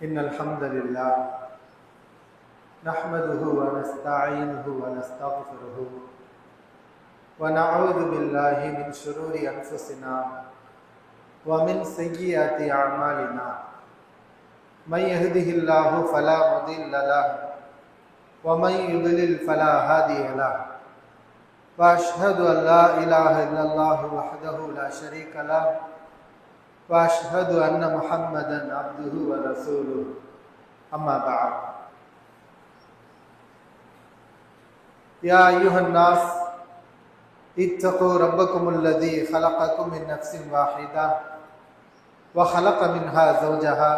إن الحمد لله نحمده ونستعينه ونستغفره ونعوذ بالله من شرور أنفسنا ومن سيئات أعمالنا من يهده الله فلا مضل له ومن يضلل فلا هادي له وأشهد أن لا إله إلا الله وحده لا شريك له وأشهد أن محمدا عبده ورسوله أما بعد يا أيها الناس اتقوا ربكم الذي خلقكم من نفس واحدة وخلق منها زوجها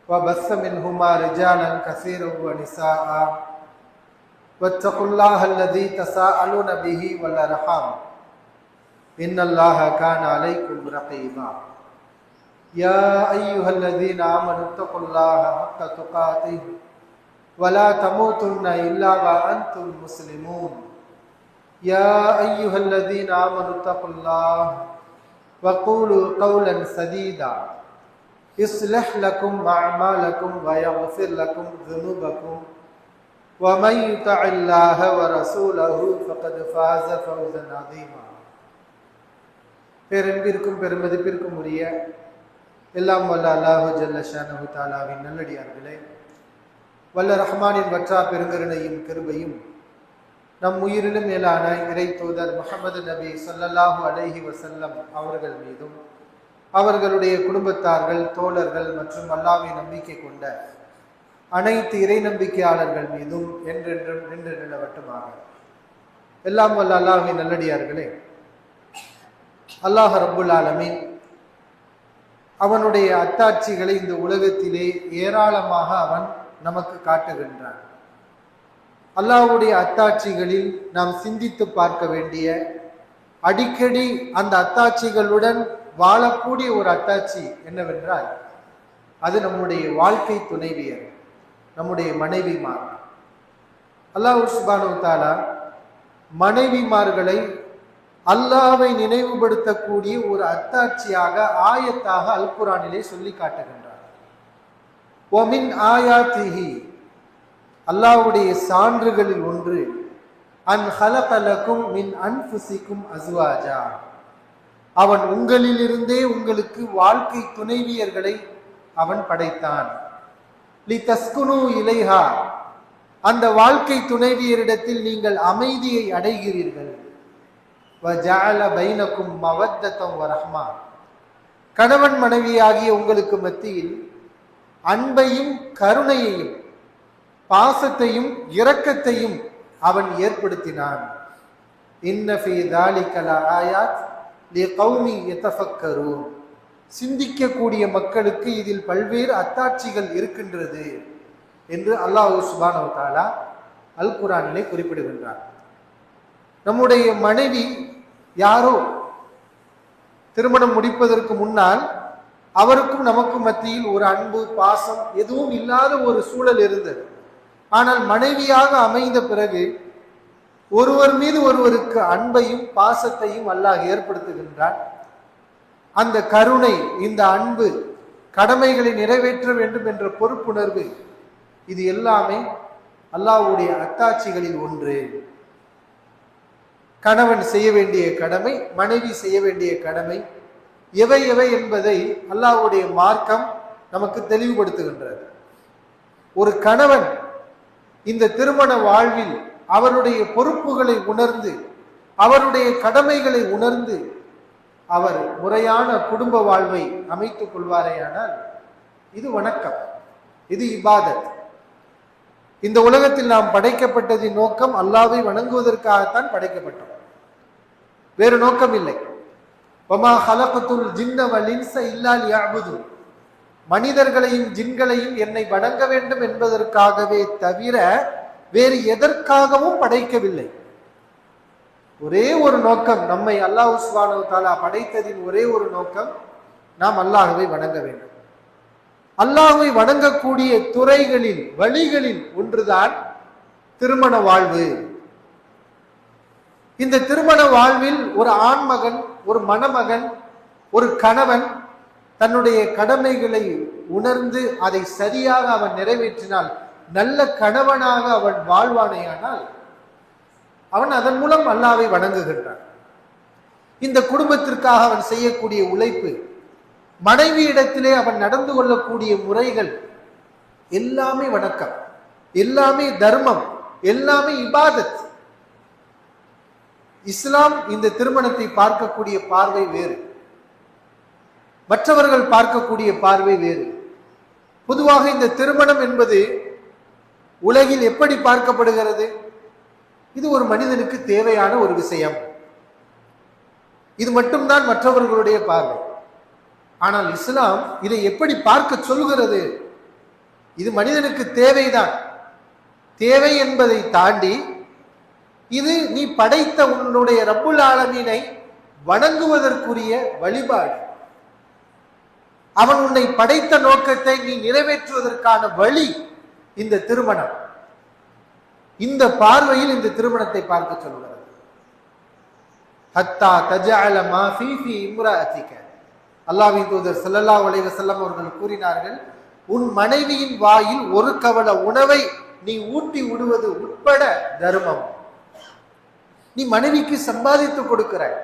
وبث منهما رجالا كثيرا ونساء واتقوا الله الذي تساءلون به والأرحام إن الله كان عليكم رقيبا يا أيها الذين آمنوا اتقوا الله حق تقاته ولا تموتن إلا وأنتم مسلمون يا أيها الذين آمنوا اتقوا الله وقولوا قولا سديدا يصلح لكم أعمالكم ويغفر لكم ذنوبكم ومن يطع الله ورسوله فقد فاز فوزا عظيما. பேரன்பிற்கும் பெருமதிப்பிற்கும் உரிய எல்லாம் வல்ல அல்லாஹு ஜல்ல ஷானஹு தஆலாவின் நல்லடியார்களே, வல்ல ரஹ்மானின் வற்றா பெருங்கருணையும் கிருபையும் நம் உயிரிலும் மேலான இறை தூதர் முஹம்மது நபி ஸல்லல்லாஹு அலைஹி வஸல்லம் அவர்கள் மீதும் அவர்களுடைய குடும்பத்தார்கள், தோழர்கள் மற்றும் அல்லாஹ்வை நம்பிக்கை கொண்ட அனைத்து இறை நம்பிக்கையாளர்கள் மீதும் என்றென்றும் நின்று நிலவட்டுமாக. எல்லாம் வல்ல அல்லாஹ்வின் நல்லடியார்களே, அல்லாஹ் ரப்புல் ஆலமீன் அவனுடைய அத்தாட்சிகளை இந்த உலகத்திலே ஏராளமாக அவன் நமக்கு காட்டுகின்றான். அல்லாஹ்வுடைய அத்தாட்சிகளில் நாம் சிந்தித்து பார்க்க வேண்டிய, அடிக்கடி அந்த அத்தாட்சிகளுடன் வாழக்கூடிய ஒரு அத்தாட்சி என்னவென்றால் அது நம்முடைய வாழ்க்கை துணைவியர், நம்முடைய மனைவிமார். அல்லாஹ் சுப்ஹானஹு வ தஆலா மனைவிமார்களை அல்லாஹ்வை நினைவுபடுத்தக்கூடிய ஒரு அத்தாட்சியாக, ஆயத்தாக அல் குர்ஆனிலே சொல்லி காட்டுகின்றார். வமின் ஆயாத்திஹி, அல்லாஹ்வுடைய சான்றுகளில் ஒன்று, அன் ஹலகலகும் மின் அன்ஃபுசிகும் அஸ்வாஜா, அவன் உங்களிலிருந்தே உங்களுக்கு வாழ்க்கை துணைவியர்களை அவன் படைத்தான். லிதஸ்குனு இலைஹா, அந்த வாழ்க்கை துணைவியரிடத்தில் நீங்கள் அமைதியை அடைகிறீர்கள். வஜஅல பைனகும் மவத்தத்தம் வரஹ்மா, கணவன் மனைவியாகிய உங்களுக்கு மத்தியில் அன்பையும் கருணையையும் பாசத்தையும் இரக்கத்தையும் அவன் ஏற்படுத்தினான். இன்ன ஃபீ ذلك லஆயாத் லிகௌமி யதஃபக்கரூன், சிந்திக்கக்கூடிய மக்களுக்கு இதில் பல்வேறு அத்தாட்சிகள் இருக்கின்றது என்று அல்லாஹ் சுப்ஹானஹு வ தஆலா அல் குர்ஆனிலே குறிப்பிடுகின்றார். நம்முடைய மனைவி யாரோ, திருமணம் முடிப்பதற்கு முன்னால் அவருக்கும் நமக்கும் மத்தியில் ஒரு அன்பு பாசம் எதுவும் இல்லாத ஒரு சூழல் இருந்தது. ஆனால் மனைவியாக அமைந்த பிறகு ஒருவர் மீது ஒருவருக்கு அன்பையும் பாசத்தையும் அல்லாஹ் ஏற்படுத்துகின்றார். அந்த கருணை, இந்த அன்பு, கடமைகளை நிறைவேற்ற வேண்டும் என்ற பொறுப்புணர்வு, இது எல்லாமே அல்லாஹ்வுடைய அத்தாட்சிகளில் ஒன்று. கணவன் செய்ய வேண்டிய கடமை, மனைவி செய்ய வேண்டிய கடமை எவை எவை என்பதை அல்லாஹ்வுடைய மார்க்கம் நமக்கு தெளிவுபடுத்துகின்றது. ஒரு கணவன் இந்த திருமண வாழ்வில் அவருடைய பொறுப்புகளை உணர்ந்து, அவருடைய கடமைகளை உணர்ந்து அவர் முறையான குடும்ப வாழ்வை அமைத்துக் கொள்வாரேயானால் இது வணக்கம், இது இபாதத். இந்த உலகத்தில் நாம் படைக்கப்பட்டதின் நோக்கம் அல்லாஹ்வை வணங்குவதற்காகத்தான் படைக்கப்பட்டோம், வேறு நோக்கம் இல்லை. வமா ஹலகத்துல் ஜின்ன வல் இன்ஸ இல்லா லியஅ்புதூன், மனிதர்களையும் ஜின்களையும் என்னை வணங்க வேண்டும் என்பதற்காகவே தவிர வேறு எதற்காகவும் படைக்கவில்லை. ஒரே ஒரு நோக்கம், நம்மை அல்லாஹ் சுப்ஹானஹு வ தஆலா படைத்ததின் ஒரே ஒரு நோக்கம், நாம் அல்லாஹ்வை வணங்க வேண்டும். அல்லாஹ்வை வணங்கக்கூடிய துறைகளில், வழிகளில் ஒன்றுதான் திருமண வாழ்வு. இந்த திருமண வாழ்வில் ஒரு ஆண்மகன், ஒரு மணமகன், ஒரு கணவன் தன்னுடைய கடமைகளை உணர்ந்து அதை சரியாக அவன் நிறைவேற்றினால், நல்ல கணவனாக அவன் வாழ்வானேயானால் அவன் அதன் மூலம் அல்லாஹ்வை வணங்குகின்றான். இந்த குடும்பத்திற்காக அவன் செய்யக்கூடிய உழைப்பு, மனைவியிடத்திலே அவன் நடந்து கொள்ளக்கூடிய முறைகள் எல்லாமே வணக்கம், எல்லாமே தர்மம், எல்லாமே இபாதத். இஸ்லாம் இந்த திருமணத்தை பார்க்கக்கூடிய பார்வை வேறு, மற்றவர்கள் பார்க்கக்கூடிய பார்வை வேறு. பொதுவாக இந்த திருமணம் என்பது உலகில் எப்படி பார்க்கப்படுகிறது? இது ஒரு மனிதனுக்கு தேவையான ஒரு விஷயம், இது மட்டும்தான் மற்றவர்களுடைய பார்வை. ஆனால் இஸ்லாம் இதை எப்படி பார்க்க சொல்கிறது? இது மனிதனுக்கு தேவைதான். தேவை என்பதை தாண்டி இது நீ படைத்த உன்னுடைய ரப்புல் ஆலமீனை வணங்குவதற்குரிய வழிபாடு. அவன் உன்னை படைத்த நோக்கத்தை நீ நிறைவேற்றுவதற்கான வழி இந்த திருமணம். இந்த பார்வையில் இந்த திருமணத்தை பார்க்க சொல்கிறது. ஹத்தா தஜஅல மா ஃபீ இம்ராஅதிக, அல்லாஹ்வின் தூதர் ஸல்லல்லாஹு அலைஹி வஸல்லம் அவர்கள் கூறினார்கள், உன் மனைவியின் வாயில் ஒரு கவள உணவை நீ ஊட்டி விடுவது உட்பட தர்மம். நீ மனைவிக்கு சம்பாதித்து கொடுக்கிறாய்,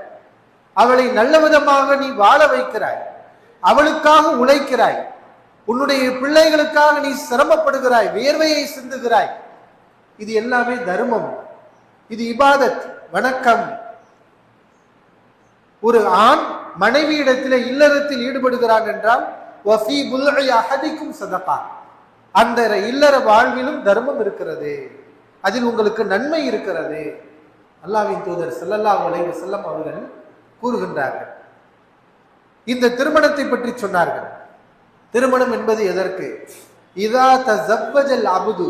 அவளை நல்ல விதமாக நீ வாழ வைக்கிறாய், அவளுக்காக உழைக்கிறாய், உன்னுடைய பிள்ளைகளுக்காக நீ சிரமப்படுகிறாய், வியர்வையை சிந்துகிறாய். இது எல்லாமே தர்மம், இது இபாதத், வணக்கம். ஒரு ஆண் மனைவியிடத்தில் இல்லறத்தில் ஈடுபடுகிறான் என்றால் வஃபீ புல்இ அஹதிக்கும் ஸதகா, அந்த இல்லற வாழ்விலும் தர்மம் இருக்கிறது, அதில் உங்களுக்கு நன்மை இருக்கிறது. அல்லாஹ்வின் தூதர் ஸல்லல்லாஹு அலைஹி வஸல்லம் அவர்கள் கூறுகின்றார்கள். இந்த திருமணத்தை பற்றி சொன்னார்கள். திருமணம் என்பது எதற்கு? இதா தஸவ்வஜல் அப்து,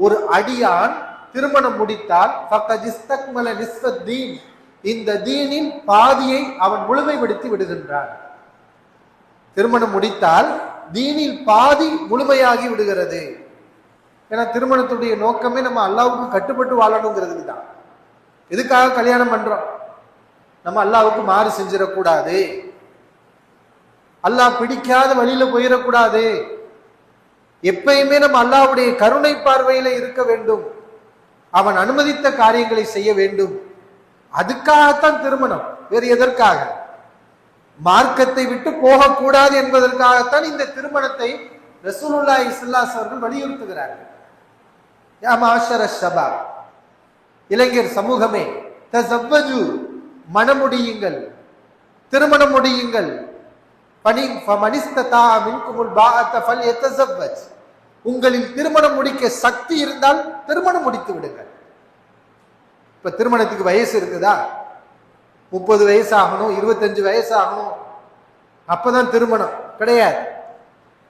ஒரு அடியான் திருமணம் முடித்தால் ஃபக்கத் இஸ்தக்மல நிஸ்ஃபத் தீன், இந்த தீனின் பாதியை அவன் முழுமைப்படுத்தி விடுகின்றான். திருமணம் முடித்தால் தீனில் பாதி முழுமையாகி விடுகிறது. ஏன்னா திருமணத்துடைய நோக்கமே நம்ம அல்லாஹ்வுக்கு கட்டுப்பட்டு வாழணுங்கிறதுக்கு தான். எதுக்காக கல்யாணம் பண்றோம்? நம்ம அல்லாஹ்வுக்கு மாறு செஞ்சிடக்கூடாது, அல்லாஹ் பிடிக்காத வழியில போயிடக்கூடாது, எப்பயுமே நம்ம அல்லாஹ்வுடைய கருணை பார்வையில இருக்க வேண்டும், அவன் அனுமதித்த காரியங்களை செய்ய வேண்டும். அதுக்காகத்தான் திருமணம், வேறு எதற்காக? மார்க்கத்தை விட்டு போகக்கூடாது என்பதற்காகத்தான் இந்த திருமணத்தை ரசூலுல்லாஹி ஸல்லல்லாஹு அலைஹி வஸல்லம் வலியுறுத்துகிறார்கள். யா மாஷர ஷபாப், இளைஞர் சமூகமே, தஸவ்வஜு, மணமுடியுங்கள், திருமணம் முடியுங்கள். ஃபமனிஸ்ததா மின்குமுல் பாஅத ஃபல்யதஸவ்வஜ், உங்களில் திருமணம் முடிக்க சக்தி இருந்தால் திருமணம் முடித்து விடுங்கள். இப்ப திருமணத்துக்கு வயசு இருக்குதா? 30 வயசு ஆகணும், 25 வயசு ஆகணும், அப்பதான் திருமணம் கிடையாது.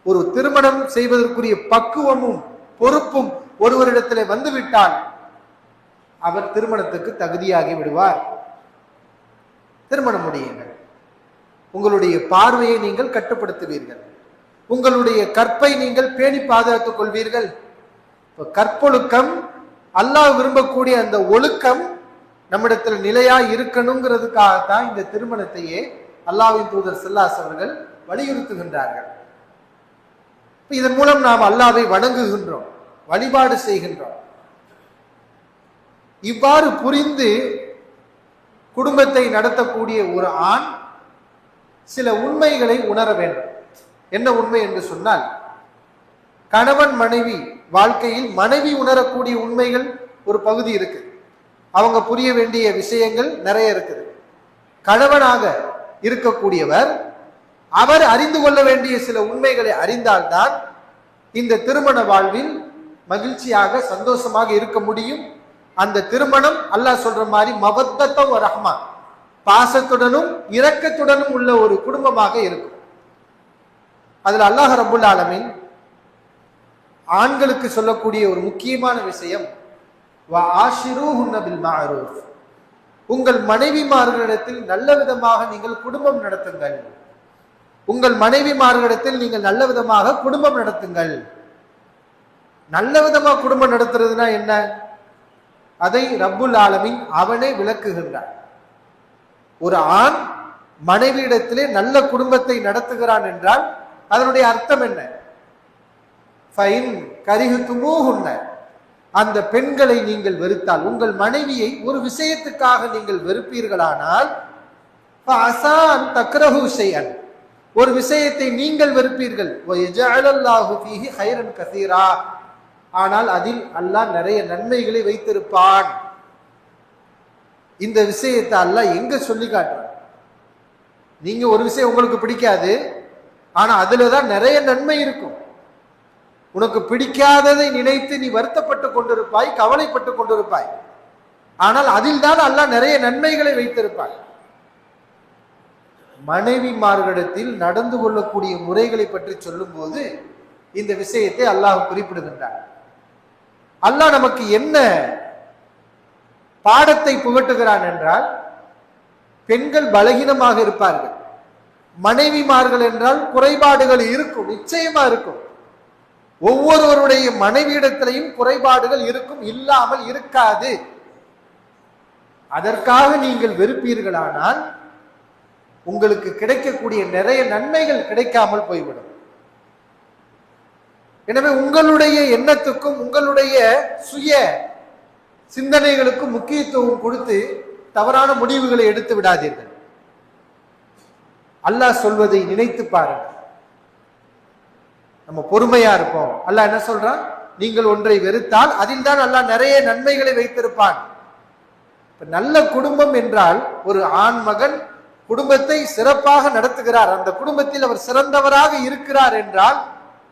ஒரு திருமணம் செய்வதற்குரிய பக்குவமும் பொறுப்பும் ஒருவரிடத்தில் வந்துவிட்டால் அவர் திருமணத்துக்கு தகுதியாகி விடுவார். திருமணம் முடியுங்கள். உங்களுடைய பார்வையை நீங்கள் கட்டுப்படுத்துவீர்கள், உங்களுடைய கற்பை நீங்கள் பேணி பாதுகாத்துக் கொள்வீர்கள். கற்பொழுக்கம், அல்லாஹ் விரும்பக்கூடிய அந்த ஒழுக்கம் நம்மிடத்தில் நிலையா இருக்கணுங்கிறதுக்காகத்தான் இந்த திருமணத்தையே அல்லாஹ்வின் தூதர் ஸல்லல்லாஹு அலைஹி அவர்கள் வலியுறுத்துகின்றார்கள். இதன் மூலம் நாம் அல்லாஹ்வை வணங்குகின்றோம், வழிபாடு செய்கின்றோம். இவ்வாறு புரிந்து குடும்பத்தை நடத்தக்கூடிய ஒரு ஆண் சில உண்மைகளை உணர வேண்டும். என்ன உண்மை என்று சொன்னால், கணவன் மனைவி வாழ்க்கையில் மனைவி உணரக்கூடிய உண்மைகள் ஒரு பகுதி இருக்கு, அவங்க புரிய வேண்டிய விஷயங்கள் நிறைய இருக்குது. கணவனாக இருக்கக்கூடியவர் அவர் அறிந்து கொள்ள வேண்டிய சில உண்மைகளை அறிந்தால்தான் இந்த திருமண வாழ்வில் மகிழ்ச்சியாக சந்தோஷமாக இருக்க முடியும். அந்த திருமணம் அல்லாஹ் சொல்ற மாதிரி மவத்தத்த வ ரஹ்மா, பாசத்துடனும் இரக்கத்துடனும் உள்ள ஒரு குடும்பமாக இருக்கும். அதுல அல்லாஹ் ரப்புல் ஆலமீன் ஆண்களுக்கு சொல்லக்கூடிய ஒரு முக்கியமான விஷயம், வ ஆஷிரூஹுன்ன பில் மஅரூஃப், உங்கள் மனைவிமார்களிடத்தில் நல்ல விதமாக நீங்கள் குடும்பம் நடத்துங்கள். உங்கள் மனைவிமார்களிடத்தில் நீங்கள் நல்ல விதமாக குடும்பம் நடத்துங்கள். நல்ல விதமாக குடும்பம் நடத்துறதுனா என்ன? அதை ரப்புல் ஆலமீன் அவனே விளக்குகின்றார். ஒரு ஆண் மனைவியிடத்திலே நல்ல குடும்பத்தை நடத்துகிறான் என்றால் அதனுடைய அர்த்தம் என்ன? ஃபைன் கரிஹுத்துமூஹுன்ன, அந்த பெண்களை நீங்கள் வெறுத்தால், உங்கள் மனைவியை ஒரு விஷயத்துக்காக நீங்கள் வெறுப்பீர்களானால், ஃபஅஸான் தக்ரஹு ஷைஅன், ஒரு விஷயத்தை நீங்கள் வெறுப்பீர்கள், வயஜஅலல்லாஹு ஃபீஹி கைரன் கஸீரா, ஆனால் அதில் அல்லாஹ் நிறைய நன்மைகளை வைத்திருப்பான். இந்த விஷயத்தை அல்லாஹ் எங்க சொல்லி காட்டுறான்? நீங்க ஒரு விஷயம் உங்களுக்கு பிடிக்காது, ஆனா அதுலதான் நிறைய நன்மை இருக்கும். உனக்கு பிடிக்காததை நினைத்து நீ வருத்தப்பட்டு கொண்டிருப்பாய், கவலைப்பட்டு கொண்டிருப்பாய், ஆனால் அதில் தான் அல்லாஹ் நிறைய நன்மைகளை வைத்திருப்பாய். மனைவிமார்களிடத்தில் நடந்து கொள்ளக்கூடிய முறைகளை பற்றி சொல்லும் போது இந்த விஷயத்தை அல்லாஹ் குறிப்பிடுகின்றார். அல்லாஹ் நமக்கு என்ன பாடத்தை புகட்டுகிறான் என்றால், பெண்கள் பலகீனமாக இருப்பார்கள், மனைவிமார்கள் என்றால் குறைபாடுகள் இருக்கும், நிச்சயமா இருக்கும். ஒவ்வொருவருடைய மனைவியிடத்திலையும் குறைபாடுகள் இருக்கும், இல்லாமல் இருக்காது. அதற்காக நீங்கள் வெறுப்பீர்களானால் உங்களுக்கு கிடைக்கக்கூடிய நிறைய நன்மைகள் கிடைக்காமல் போய்விடும். எனவே உங்களுடைய எண்ணத்துக்கும் உங்களுடைய சுய சிந்தனைகளுக்கும் முக்கியத்துவம் கொடுத்து தவறான முடிவுகளை எடுத்து விடாதீர்கள். அல்லாஹ் சொல்வதை நினைத்து பாருங்கள். நம்ம பொறுமையா இருப்போம். அல்லாஹ் என்ன சொல்றான்? நீங்கள் ஒன்றை வெறுத்தால் அதில் தான் அல்லாஹ் நிறைய நன்மைகளை வைத்திருப்பான். நல்ல குடும்பம் என்றால் ஒரு ஆண் மகன் குடும்பத்தை சிறப்பாக நடத்துகிறார், அந்த குடும்பத்தில் அவர் சிறந்தவராக இருக்கிறார் என்றால்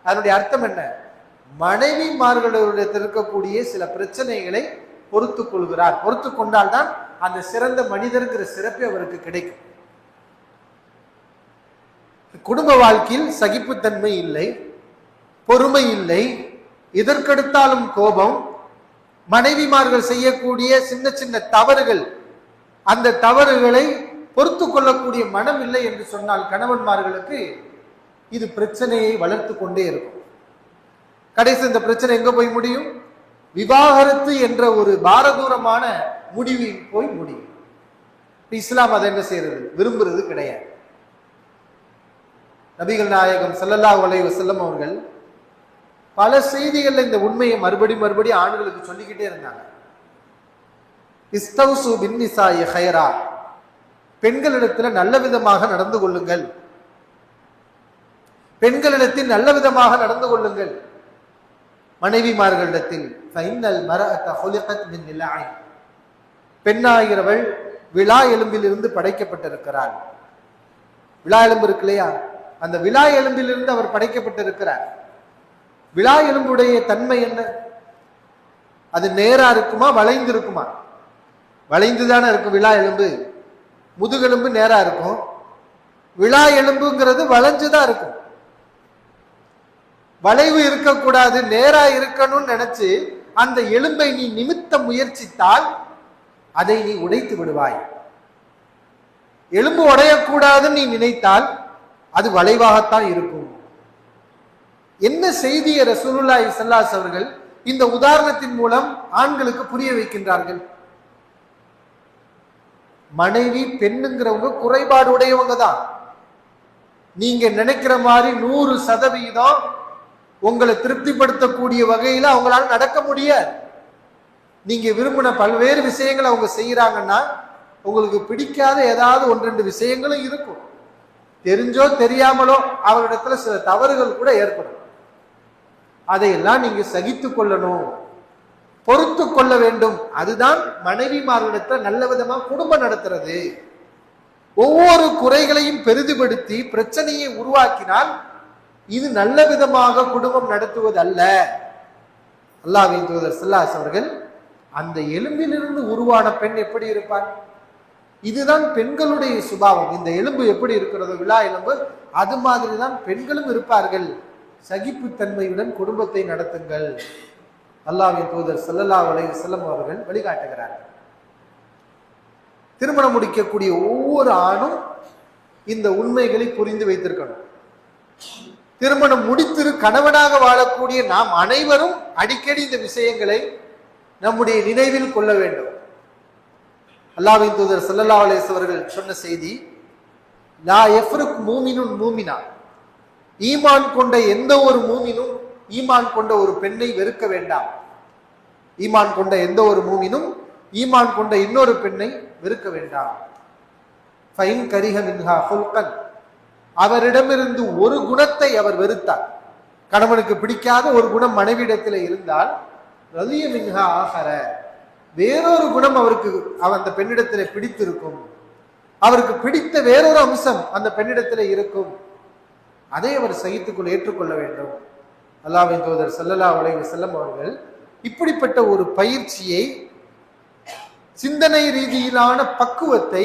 அதனுடைய அர்த்தம் என்ன? மனைவிமார்களிடத்தில் இருக்கக்கூடிய சில பிரச்சனைகளை பொறுத்து கொள்கிறார். பொறுத்து கொண்டால் தான் அந்த சிறந்த மனிதர்கிற சிறப்பு அவருக்கு கிடைக்கும். குடும்ப வாழ்க்கையில் சகிப்புத்தன்மை இல்லை, பொறுமை இல்லை, எதற்கெடுத்தாலும் கோபம், மனைவிமார்கள் செய்யக்கூடிய சின்ன சின்ன தவறுகள், அந்த தவறுகளை பொறுத்து கொள்ளக்கூடிய மனம் இல்லை என்று சொன்னால் கணவன்மார்களுக்கு இது பிரச்சனையை வளர்த்து கொண்டே இருக்கும். கடைசி இந்த பிரச்சனை எங்க போய் முடியும்? விவாகரத்து என்ற ஒரு பாரதூரமான முடிவில் போய் முடியும். இஸ்லாம் அதை என்ன செய்யறது? விரும்புறது கிடையாது. நபிகள் நாயகம் ஸல்லல்லாஹு அலைஹி வஸல்லம் அவர்கள் பல செய்திகள்ல இந்த உண்மையை மறுபடி ஆண்களுக்கு சொல்லிக்கிட்டே இருந்தாங்க. இஸ்தௌசு பின்னிசாஇ கைரா, பெண்களிடத்துல நல்ல விதமாக நடந்து கொள்ளுங்கள், பெண்களிடத்தில் நல்ல விதமாக நடந்து கொள்ளுங்கள். மனைவிமார்களிடத்தில் ஃபைனல் மரஅத ஹுலிகத் மின் நிலாய், பெண்ணாகிறவள் விலா எலும்பிலிருந்து படைக்கப்பட்டிருக்கிறாள். விலா எலும்பு இருக்கு இல்லையா, அந்த விலா எலும்பிலிருந்து அவர் படைக்கப்பட்டிருக்கிறார். விலா எலும்புடைய தன்மை என்ன? அது நேரா இருக்குமா வளைந்து இருக்குமா? வளைந்துதானே இருக்கும் விலா எலும்பு. முதுகெலும்பு நேரா இருக்கும், விலா எலும்புங்கிறது வளைஞ்சுதான் இருக்கும். வளைவு இருக்கக்கூடாது, நேரா இருக்கணும்னு நினைச்சு அந்த எலும்பை நீ நிமித்த முயற்சித்தால் அதை நீ உடைத்து விடுவாய். எலும்பு உடையக்கூடாதுன்னு நீ நினைத்தால் அது வளைவாகத்தான் இருக்கும். என்ன செய்தியை ரசூலுல்லாஹி ஸல்லல்லாஹு அலைஹி அவர்கள் இந்த உதாரணத்தின் மூலம் ஆண்களுக்கு புரிய வைக்கின்றார்கள்? மனைவி பெண்ணுங்கிறவங்க குறைபாடு உடையவங்க தான். நீங்க நினைக்கிற மாதிரி 100% உங்களை திருப்திப்படுத்தக்கூடிய வகையில அவங்களால நடக்க முடியாது. நீங்க விரும்பின பல்வேறு விஷயங்களை அவங்க செய்யறாங்கன்னா உங்களுக்கு பிடிக்காத ஏதாவது 1-2 விஷயங்களும் இருக்கும். தெரிஞ்சோ தெரியாமலோ அவரிடத்துல சில தவறுகள் கூட ஏற்படும். அதையெல்லாம் நீங்க சகித்து கொள்ளணும், பொறுத்து கொள்ள வேண்டும். அதுதான் மனைவிமார்களிடத்துல நல்ல விதமா குடும்பம் நடத்துறது. ஒவ்வொரு குறைகளையும் பெரிதுபடுத்தி பிரச்சனையை உருவாக்கினால் இது நல்ல விதமாக குடும்பம் நடத்துவது அல்ல. அல்லாஹ்வின் தூதர் ஸல்லல்லாஹு அலைஹி அவர்கள் அந்த எலும்பிலிருந்து உருவான பெண் எப்படி இருப்பார்? இதுதான் பெண்களுடைய சுபாவம். இந்த எலும்பு எப்படி இருக்கிறதோ, விலா எலும்பு, அது மாதிரி தான் பெண்களும் இருப்பார்கள். சகிப்புத்தன்மையுடன் குடும்பத்தை நடத்துங்கள். அல்லாஹ்வின் தூதர் ஸல்லல்லாஹு அலைஹி வஸல்லம் அவர்கள் வழிகாட்டுகிறார்கள். திருமணம் முடிக்கக்கூடிய ஒவ்வொரு ஆணும் இந்த உண்மைகளை புரிந்து வைத்திருக்கணும். திருமணம் முடித்திரு கணவனாக வாழக்கூடிய நாம் அனைவரும் அடிக்கடி இந்த விஷயங்களை நம்முடைய நினைவில் கொள்ள வேண்டும். அல்லாஹ்வின் தூதர் ஸல்லல்லாஹு அலைஹி அவர்கள் சொன்ன செய்தி, லா யஃப்ருக் மூமினுன் மூமினா, ஈமான் கொண்ட எந்த ஒரு மூமினும் ஈமான் கொண்ட ஒரு பெண்ணை வெறுக்க வேண்டாம். ஈமான் கொண்ட எந்த ஒரு மூமினும் ஈமான் கொண்ட இன்னொரு பெண்ணை வெறுக்க வேண்டாம். ஃபைன் கரிஹ மின்ஹா ஹுல்கன், அவரிடமிருந்து ஒரு குணத்தை அவர் வெறுத்தார். கணவனுக்கு பிடிக்காத ஒரு குணம் மனைவியிடத்தில் இருந்தால் ரலிய மின்ஹா ஆஹர, வேறொரு குணம் அவருக்கு அந்த பெண்ணிடத்தில் பிடித்திருக்கும், அவருக்கு பிடித்த வேறொரு அம்சம் அந்த பெண்ணிடத்தில் இருக்கும், அதை அவர் சகித்துக்குள் ஏற்றுக்கொள்ள வேண்டும். அல்லாஹ்வின் தூதர் ஸல்லல்லாஹு அலைஹி வஸல்லம் அவர்கள் இப்படிப்பட்ட ஒரு பயிற்சியை, சிந்தனை ரீதியிலான பக்குவத்தை,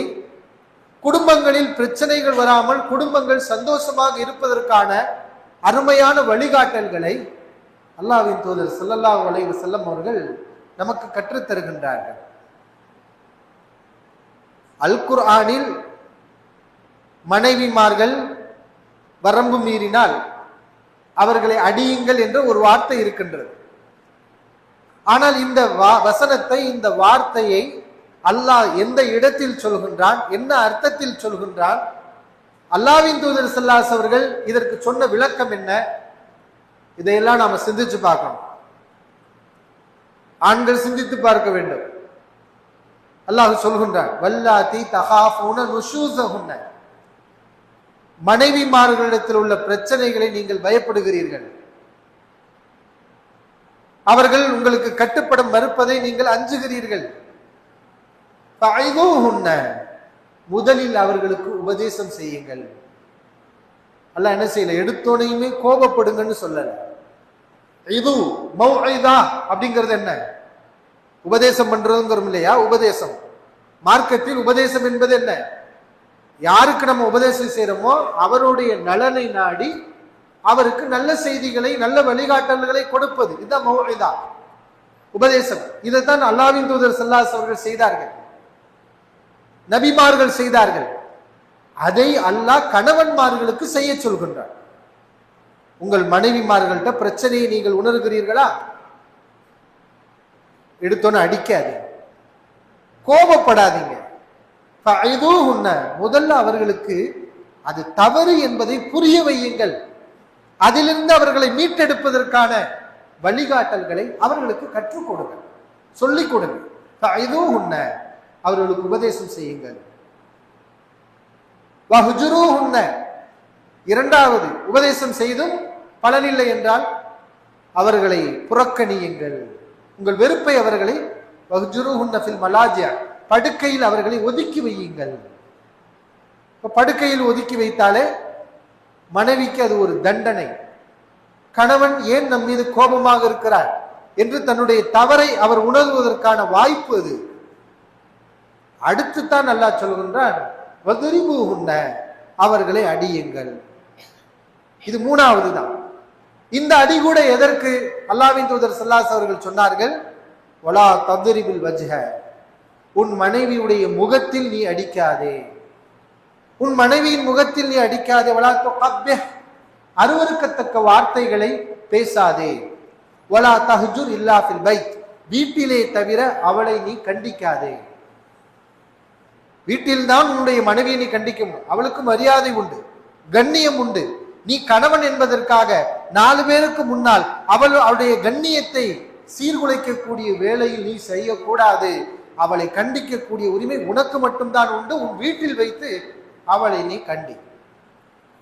குடும்பங்களில் பிரச்சனைகள் வராமல் குடும்பங்கள் சந்தோஷமாக இருப்பதற்கான அருமையான வழிகாட்டல்களை அல்லாஹ்வின் தூதர் ஸல்லல்லாஹு அலைஹி வஸல்லம் அவர்கள் நமக்கு கற்றுத் தருகின்றார்கள். அல் குர்ஆனில் மனைவிமார்கள் வரம்பு மீறினால் அவர்களை அடியுங்கள் என்ற ஒரு வார்த்தை இருக்கின்றது. ஆனால் இந்த வசனத்தை, இந்த வார்த்தையை அல்லாஹ் எந்த இடத்தில் சொல்கின்றான், என்ன அர்த்தத்தில் சொல்கின்றான், அல்லாஹ்வின் தூதர் ஸல்லல்லாஹு அலைஹி அவர்கள் இதற்கு சொன்ன விளக்கம் என்ன, இதையெல்லாம் நாம சிந்திச்சு பார்க்கணும். ஆண்கள் சிந்தித்து பார்க்க வேண்டும். அல்லாஹ் சொல்கின்றான், வல்லாத்தி தகாஃபூன நுஷூஸஹுன்ன, மனைவிமார்களிடத்தில் உள்ள பிரச்சனைகளை நீங்கள் பயப்படுகிறீர்கள், அவர்கள் உங்களுக்கு கட்டுப்பட மறுப்பதை நீங்கள் அஞ்சுகிறீர்கள். ஃபஅய்துஹுன்ன, முதலில் அவர்களுக்கு உபதேசம் செய்யுங்கள். அல்லாஹ் என்ன செய்யல, எடுத்தோனையுமே கோபப்படுங்கன்னு சொல்லல. இது மௌஇதா அப்படிங்கிறது என்ன, உபதேசம் பண்றதுங்கிறோம் இல்லையா, உபதேசம். மார்க்கத்தில் உபதேசம் என்பது என்ன, யாருக்கு நம்ம உபதேசம் செய்யறோமோ அவருடைய நலனை நாடி அவருக்கு நல்ல செய்திகளை, நல்ல வழிகாட்டல்களை கொடுப்பது, இதுதான் மௌஇதா, உபதேசம். இதைத்தான் அல்லாஹ்வின் தூதர் ஸல்லல்லாஹு அலைஹி அவர்கள் செய்தார்கள், நபிமார்கள் செய்தார்கள். அதை அல்லாஹ் கணவன்மார்களுக்கு செய்ய சொல்கின்றார். உங்கள் மனைவிமார்கள்ட்ட பிரச்சனையை நீங்கள் உணர்கிறீர்களா, எடுத்தோன்னு அடிக்காதீங்க, கோபப்படாதீங்க. முதல்ல அவர்களுக்கு அது தவறு என்பதை புரிய வையுங்கள், அதிலிருந்து அவர்களை மீட்டெடுப்பதற்கான வழிகாட்டல்களை அவர்களுக்கு கற்றுக் கொடுங்க, சொல்லிக் கொடுங்க. அவர்களுக்கு உபதேசம் செய்யுங்கள். வஹுஜுருஹுன்ன, இரண்டாவது, உபதேசம் செய்தும் பலனில்லை என்றால் அவர்களை புறக்கணியுங்கள், உங்கள் வெறுப்பை அவர்களை வஹுஜுருஹுன்ன ஃபில் மலாஜியா, படுக்கையில் அவர்களை ஒதுக்கி வையுங்கள். படுக்கையில் ஒதுக்கி வைத்தாலே மனைவிக்கு அது ஒரு தண்டனை. கணவன் ஏன் நம் மீது கோபமாக இருக்கிறார் என்று தன்னுடைய தவறை அவர் உணர்வதற்கான வாய்ப்பு அது. அடுத்து தான் அல்லாஹ் சொல்கின்றான், வதுரிபூஹுன்ன, அவர்களை அடியுங்கள். இது மூணாவது தான். இந்த அடி கூட எதற்கு அல்லாஹ்வின் தூதர் ஸல்லல்லாஹு அலைஹி அவர்கள் சொன்னார்கள், வலா தத்ரிபில் வஜ்ஹ, உன் மனைவியுடைய முகத்தில் நீ அடிக்காதே, உன் மனைவியின் முகத்தில் நீ அடிக்காதே. வலா துகப்பிஹ், அருவருக்கத்தக்க வார்த்தைகளை பேசாதே. வலா தஹ்ஜுர் இல்லா ஃபில் பைத், வீட்டிலே தவிர அவளை நீ கண்டிக்காதே. வீட்டில்தான் உன்னுடைய மனைவியை நீ கண்டிக்கும், அவளுக்கு மரியாதை உண்டு, கண்ணியம் உண்டு. நீ கணவன் என்பதற்காக 4 பேருக்கு முன்னால் அவளுடைய கண்ணியத்தை சீர்குலைக்கக்கூடிய வேலையில் நீ செய்யக்கூடாது. அவளை கண்டிக்கக்கூடிய உரிமை உனக்கு மட்டும்தான் உண்டு. உன் வீட்டில் வைத்து அவளை நீ கண்டி.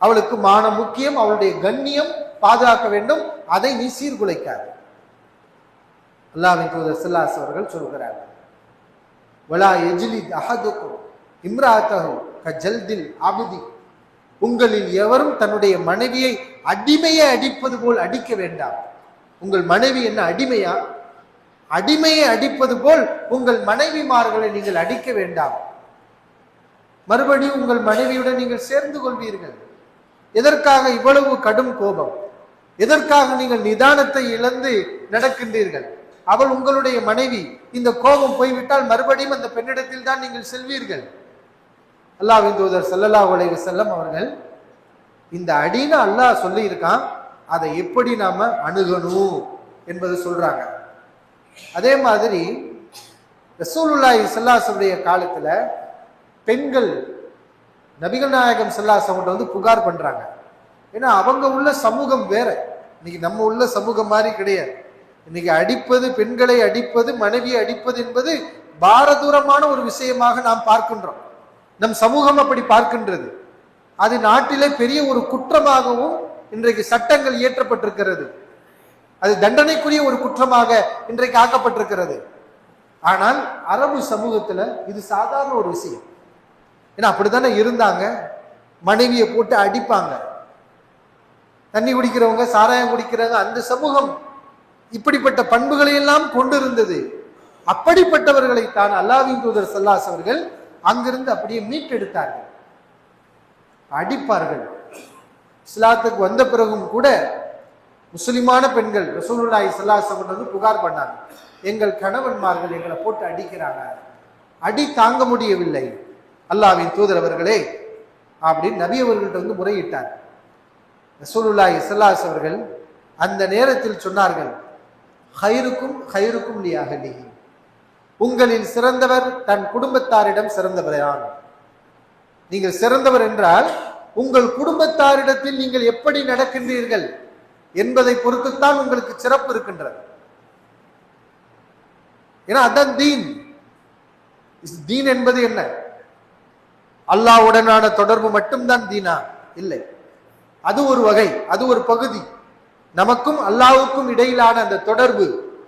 அவளுக்கு மானம் முக்கியம், அவளுடைய கண்ணியம் பாதுகாக்க வேண்டும், அதை நீ சீர்குலைக்காது. அல்லாஹ்வின் தூதர் ஸல்லல்லாஹு அலைஹி அவர்கள் சொல்கிறார்கள், வலா யஜ்லித் அஹதுக்கும் இம்ராஅத்தஹு கஜல்தில் அப்தி, உங்களில் எவரும் தன்னுடைய மனைவியை அடிமையை அடிப்பது போல் அடிக்க வேண்டாம். உங்கள் மனைவி என்ன அடிமையா? அடிமையை அடிப்பது போல் உங்கள் மனைவிமார்களை நீங்கள் அடிக்க வேண்டாம். மறுபடியும் உங்கள் மனைவியுடன் நீங்கள் சேர்ந்து கொள்வீர்கள். எதற்காக இவ்வளவு கடும் கோபம்? எதற்காக நீங்கள் நிதானத்தை இழந்து நடக்கின்றீர்கள்? அவள் உங்களுடைய மனைவி. இந்த கோபம் போய்விட்டால் மறுபடியும் அந்த பெண்ணிடத்தில் தான் நீங்கள் செல்வீர்கள். அல்லாஹ்வின் தூதர் ஸல்லல்லாஹு அலைஹி வஸல்லம் அவர்கள் இந்த அடின்னு அல்லாஹ் சொல்லி இருக்கான், அதை எப்படி நாம அணுகணும் என்பது சொல்றாங்க. அதே மாதிரி ரசூலுல்லாஹி ஸல்லல்லாஹு அலைஹி வஸல்லம் காலத்துல பெண்கள் நபிகள் நாயகம் ஸல்லல்லாஹு அலைஹி வஸல்லம் வந்து புகார் பண்றாங்க. ஏன்னா அவங்க உள்ள சமூகம் வேற, இன்னைக்கு நம்ம உள்ள சமூகம் மாதிரி கிடையாது. இன்னைக்கு அடிப்பது, பெண்களை அடிப்பது, மனைவியை அடிப்பது என்பது பாரதூரமான ஒரு விஷயமாக நாம் பார்க்கின்றோம். நம் சமூகம் அப்படி பார்க்கின்றது. அது நாட்டிலே பெரிய ஒரு குற்றமாகவும் இன்றைக்கு சட்டங்கள் இயற்றப்பட்டிருக்கிறது. அது தண்டனைக்குரிய ஒரு குற்றமாக இன்றைக்கு ஆக்கப்பட்டிருக்கிறது. ஆனால் அரபு சமூகத்துல இது சாதாரண ஒரு விஷயம். ஏன்னா அப்படித்தானே இருந்தாங்க. மனைவியை போட்டு அடிப்பாங்க, தண்ணி குடிக்கிறவங்க, சாராயம் குடிக்கிறவங்க, அந்த சமூகம் இப்படிப்பட்ட பண்புகளை எல்லாம் கொண்டிருந்தது. அப்படிப்பட்டவர்களை தான் அல்லாஹ்வின் தூதர் ஸல்லல்லாஹு அலைஹி அவர்கள் அங்கிருந்து அப்படியே மீட்டெடுத்தார்கள். அடிப்பார்கள். இஸ்லாத்துக்கு வந்த பிறகும் கூட முஸ்லிமான பெண்கள் ரசூலுல்லாஹி ஸல்லல்லாஹு அலைஹி வஸல்லம் வந்து புகார் பண்ணாங்க, எங்கள் கணவன்மார்கள் எங்களை போட்டு அடிக்கிறாங்க, அடி தாங்க முடியவில்லை அல்லாஹ்வின் தூதர் அவர்களே அப்படின்னு நபி அவர்கள்ட்ட வந்து முறையிட்டார். ரசூலுல்லாஹி ஸல்லல்லாஹு அலைஹி அவர்கள் அந்த நேரத்தில் சொன்னார்கள், ஹைருக்கும் ஹைருக்கும் லி அஹ்லிஹி, உங்களில் சிறந்தவர் தன் குடும்பத்தாரிடம் சிறந்தவரான். நீங்கள் சிறந்தவர் என்றால் உங்கள் குடும்பத்தாரிடத்தில் நீங்கள் எப்படி நடக்கின்றீர்கள் என்பதை பொறுத்துத்தான் உங்களுக்கு சிறப்பு இருக்கின்றது. ஏன்னா அதான் தீன். தீன் என்பது என்ன? அல்லாஹ்வுடனான தொடர்பு மட்டும்தான் தீனா? இல்லை, அது ஒரு வகை, அது ஒரு பகுதி. நமக்கும் அல்லாஹ்வுக்கும் இடையிலான அந்த தொடர்பு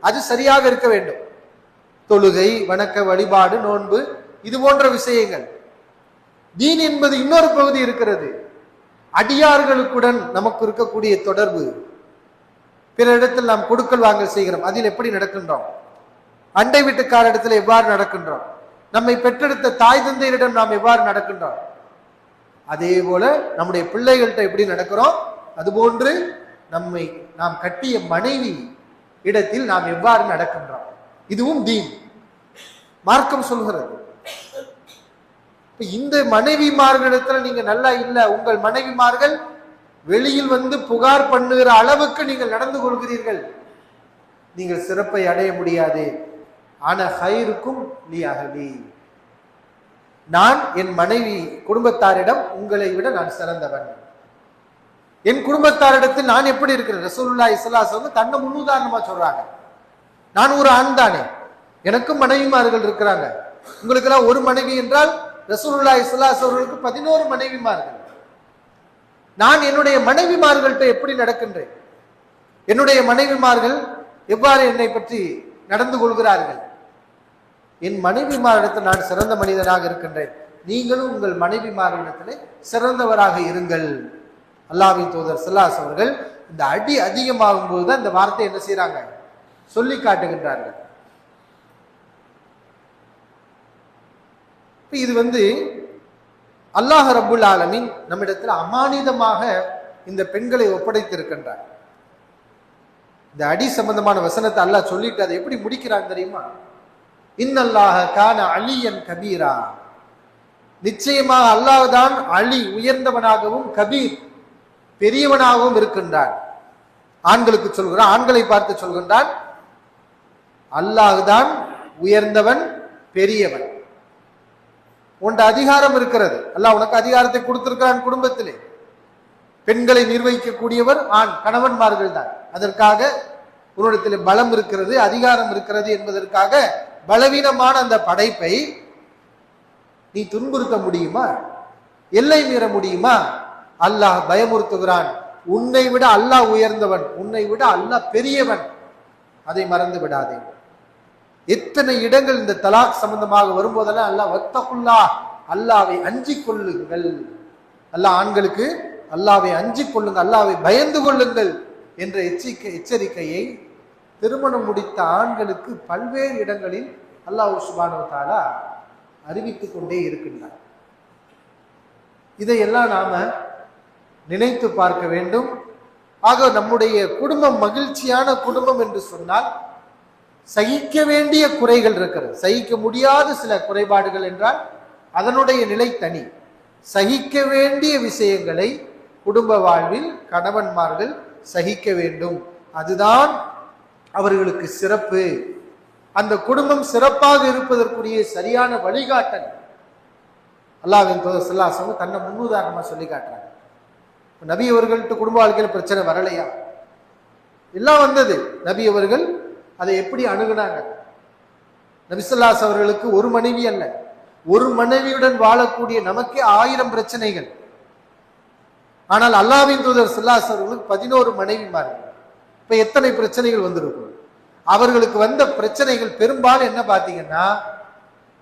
அது சரியாக இருக்க வேண்டும். தொழுகை, வணக்க வழிபாடு, நோன்பு, இது போன்ற விஷயங்கள். தீன் என்பது இன்னொரு பகுதி இருக்கிறது. அடியார்களுடன் நமக்கு இருக்கக்கூடிய தொடர்பு. பிற இடத்தில் நாம் கொடுக்கல் வாங்கல் செய்கிறோம், அதில் எப்படி நடக்கின்றோம்? அண்டை வீட்டுக்கார இடத்துல எவ்வாறு நடக்கின்றோம்? நம்மை பெற்றெடுத்த தாய் தந்தையரிடம் நாம் எவ்வாறு நடக்கின்றோம்? அதே போல நம்முடைய பிள்ளைகள்கிட்ட எப்படி நடக்கிறோம், அதுபோன்று நம்மை நாம் கட்டிய மனைவி இடத்தில் நாம் எவ்வாறு நடக்கின்றோம், இதுவும் தீன், மார்க்கம் சொல்கிறது. இந்த மனைவிமார்களிடத்துல நீங்க நல்லா இல்ல, உங்கள் மனைவிமார்கள் வெளியில் வந்து புகார் பண்ணுகிற அளவுக்கு நீங்கள் நடந்து கொள்கிறீர்கள், நீங்கள் சிறப்பை அடைய முடியாது. ஆனா ஹைருக்கும் லி அஹ்லி, நான் என் மனைவி குடும்பத்தாரிடம் உங்களை விட நான் சிறந்தவன். என் குடும்பத்தாரிடத்தில் நான் எப்படி இருக்கிறேன்? ரசூலுல்லாஹி ஸல்லல்லாஹு அலைஹி வஸல்லம் தன்னை முன்னுதாரணமா சொல்றாங்க. நான் ஒரு ஆண் தானே, எனக்கும் மனைவிமார்கள் இருக்கிறாங்க. உங்களுக்கு எல்லாம் ஒரு மனைவி என்றால் ரசூலுல்லாஹி ஸல்லல்லாஹு அலைஹி வஸல்லம் 11 மனைவிமார்கள். நான் என்னுடைய மனைவிமார்கள்ட்ட எப்படி நடக்கின்றேன்? என்னுடைய மனைவிமார்கள் எவ்வாறு என்னை பற்றி நடந்து கொள்கிறார்கள்? என் மனைவிமாரிடத்தில் நான் சிறந்த மனிதனாக இருக்கின்றேன், நீங்களும் உங்கள் மனைவிமாரிடத்திலே சிறந்தவராக இருங்கள். அல்லாஹ்வின் தூதர் ஸல்லல்லாஹு அலைஹி அவர்கள் இந்த அடி அதிகமாகும் போதுதான் இந்த வார்த்தை என்ன செய்யறாங்க, சொல்லி காட்டுகின்றார்கள். இது அல்லாஹ் ரப்புல் ஆலமீன் நம்மிடத்தில் அமானிதமாக இந்த பெண்களை ஒப்படைத்திருக்கின்றார். இந்த அடி சம்பந்தமான வசனத்தை அல்லாஹ் சொல்லிட்டு அதை எப்படி முடிக்கிறான் தெரியுமா? இன்னல்லாஹ கான அலியன் கபீரா, நிச்சயமாக அல்லாஹ் தான் அலி உயர்ந்தவனாகவும் கபீர் பெரியவனாகவும் இருக்கின்றான். ஆண்களுக்கு சொல்கிறான், ஆண்களை பார்த்து சொல்கின்றான், அல்லாஹ் தான் உயர்ந்தவன் பெரியவன். உன்ட அதிகாரம் இருக்கிறது, அல்லாஹ் உனக்கு அதிகாரத்தை கொடுத்திருக்கிறான். குடும்பத்திலே பெண்களை நிர்வகிக்கக்கூடியவர் ஆண் கணவன்மார்கள் தான். அதற்காக உன்னிடத்தில் பலம் இருக்கிறது, அதிகாரம் இருக்கிறது என்பதற்காக பலவீனமான அந்த படைப்பை நீ துன்புறுத்த முடியுமா? எல்லை மீற முடியுமா? அல்லாஹ் பயமுறுத்துகிறான், உன்னை விட அல்லாஹ் உயர்ந்தவன், உன்னை விட அல்லாஹ் பெரியவன், அதை மறந்து விடாதே. எத்தனை இடங்கள் இந்த தலாக் சம்பந்தமாக வரும்போதெல்லாம் அல்லாஹ் வத்தகுல்லா, அல்லாஹ்வை அஞ்சிக் கொள்ளுங்கள், அல்லாஹ் ஆண்களுக்கு அல்லாஹ்வை அஞ்சிக் கொள்ளுங்கள், அல்லாஹ்வை பயந்து கொள்ளுங்கள் என்ற எச்சரிக்கையை திருமணம் முடித்த ஆண்களுக்கு பல்வேறு இடங்களில் அல்லாஹ் சுப்ஹானஹு வ தஆலா அறிவித்துக் கொண்டே இருக்கின்றார். இதையெல்லாம் நாம நினைத்து பார்க்க வேண்டும். ஆக நம்முடைய குடும்பம் மகிழ்ச்சியான குடும்பம் என்று சொன்னால் சகிக்க வேண்டிய குறைகள் இருக்கிறது, சகிக்க முடியாத சில குறைபாடுகள் என்றால் அதனுடைய நிலை தனி. சகிக்க வேண்டிய விஷயங்களை குடும்ப வாழ்வில் கணவன்மார்கள் சகிக்க வேண்டும், அதுதான் அவர்களுக்கு சிறப்பு. அந்த குடும்பம் சிறப்பாக இருப்பதற்குரிய சரியான வழிகாட்டல். அல்லாஹ்வின் தூதர் ஸல்லல்லாஹு அலைஹி வஸல்லம் தன்னை முன்னுதாரணமா சொல்லி காட்டுறாங்க. நபி அவர்கள்ட்ட குடும்ப வாழ்க்கையில பிரச்சனை வரலையா? எல்லாம் வந்தது. நபி அவர்கள் அதை எப்படி அணுகுனாங்க? நபி ஸல்லல்லாஹு அலைஹி அவர்களுக்கு ஒரு மனைவி அல்ல, ஒரு மனைவியுடன் வாழக்கூடிய நமக்கே 1000 பிரச்சனைகள். ஆனால் அல்லாஹ்வின் தூதர் ஸல்லல்லாஹு அலைஹி அவர்களுக்கு 11 மனைவிமார்கள். இப்ப எத்தனை பிரச்சனைகள் வந்திருக்கும்? அவர்களுக்கு வந்த பிரச்சனைகள் பெரும்பாலும் என்ன பாத்தீங்கன்னா,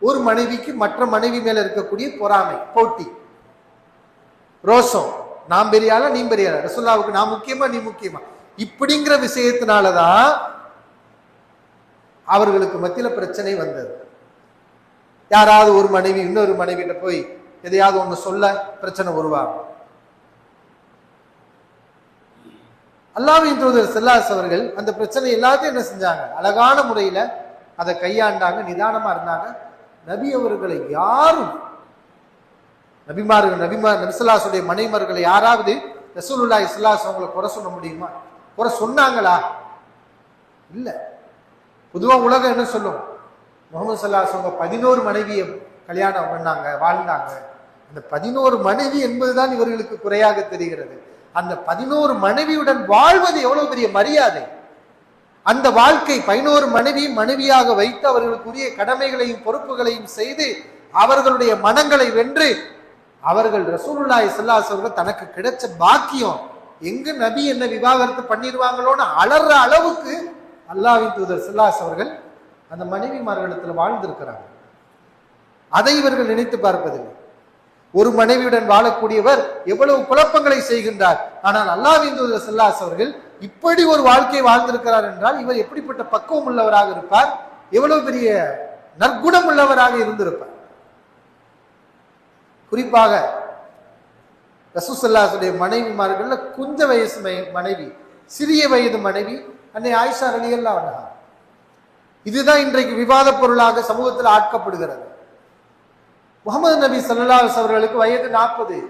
ஒரு மனைவிக்கு மற்ற மனைவி மேல இருக்கக்கூடிய பொறாமை, போட்டி, ரோஷம். நான் பெரியாளா நீ பெரியாளா, ரசூலுல்லாஹ்வுக்கு நான் முக்கியமா நீ முக்கியமா, இப்படிங்கிற விஷயத்தினாலதான் அவர்களுக்கு மத்தியில பிரச்சனை வந்தது. யாராவது ஒரு மனைவி இன்னொரு மனைவிட்ட போய் எதையாவது ஒண்ணு சொல்ல பிரச்சனை உருவாகும். அல்லாஹ்வின் தூதர் ஸல்லல்லாஹு அலைஹி அவர்கள் அந்த பிரச்சனை எல்லாத்தையும் என்ன செஞ்சாங்க? அழகான முறையில அதை கையாண்டாங்க, நிதானமா இருந்தாங்க. நபி அவர்களை யாரும், நபிமார்கள் நபி ஸல்லல்லாஹு அலைஹி மனைமர்களை யாராவது ரசூலுல்லாஹி ஸல்லல்லாஹு அலைஹி அவங்களை குறை சொல்ல முடியுமா? குறை சொன்னாங்களா? இல்ல. பொதுவா உலகம் என்ன சொல்லும்? முகமது ஸல்லல்லாஹு அலைஹி வஸல்லம் 11 மனைவியை கல்யாணம் பண்ணாங்க, வாழ்ந்தாங்க. அந்த 11 மனைவி என்பதுதான் இவர்களுக்கு குறையாக தெரிகிறது. அந்த 11 மனைவியுடன் வாழ்வது எவ்வளவு பெரிய மரியாதை! அந்த வாழ்க்கை 11 மனைவியாக வைத்து அவர்களுக்குரிய கடமைகளையும் பொறுப்புகளையும் செய்து அவர்களுடைய மனங்களை வென்று அவர்கள் ரசூலுல்லாஹி ஸல்லல்லாஹு அலைஹி வஸல்லம் தனக்கு கிடைச்ச பாக்கியம், எங்க நபி என்ன விவாகரத்து பண்ணிடுவாங்களோன்னு அலற அளவுக்கு அல்லாஹ்வின் தூதர் ஸல்லல்லாஹு அலைஹி அவர்கள் அந்த மனைவிமார்களிடத்தில் வாழ்ந்திருக்கிறாங்க. அதை இவர்கள் நினைத்து பார்ப்பதில்லை. ஒரு மனைவியுடன் வாழக்கூடியவர் எவ்வளவு குழப்பங்களை செய்கின்றார். ஆனால் அல்லாஹ்வின் தூதர் ஸல்லல்லாஹு அலைஹி அவர்கள் இப்படி ஒரு வாழ்க்கை வாழ்ந்திருக்கிறார் என்றால் இவர் எப்படிப்பட்ட பக்குவம் உள்ளவராக இருப்பார், எவ்வளவு பெரிய நற்குணம் உள்ளவராக இருந்திருப்பார். குறிப்பாக ரசூல் ஸல்லல்லாஹு அலைஹி வஸல்லம் மனைவிமார்கள்ல கொஞ்ச வயசு மனைவி, சிறிய வயது மனைவி அன்னை ஆயிஷா ரலியல்லாஹு அன்ஹா. இதுதான் இன்றைக்கு விவாத பொருளாக சமூகத்தில் ஆட்கப்படுகிறது. முகமது நபி ஸல்லல்லாஹு அலைஹி அவர்களுக்கு வயது 40,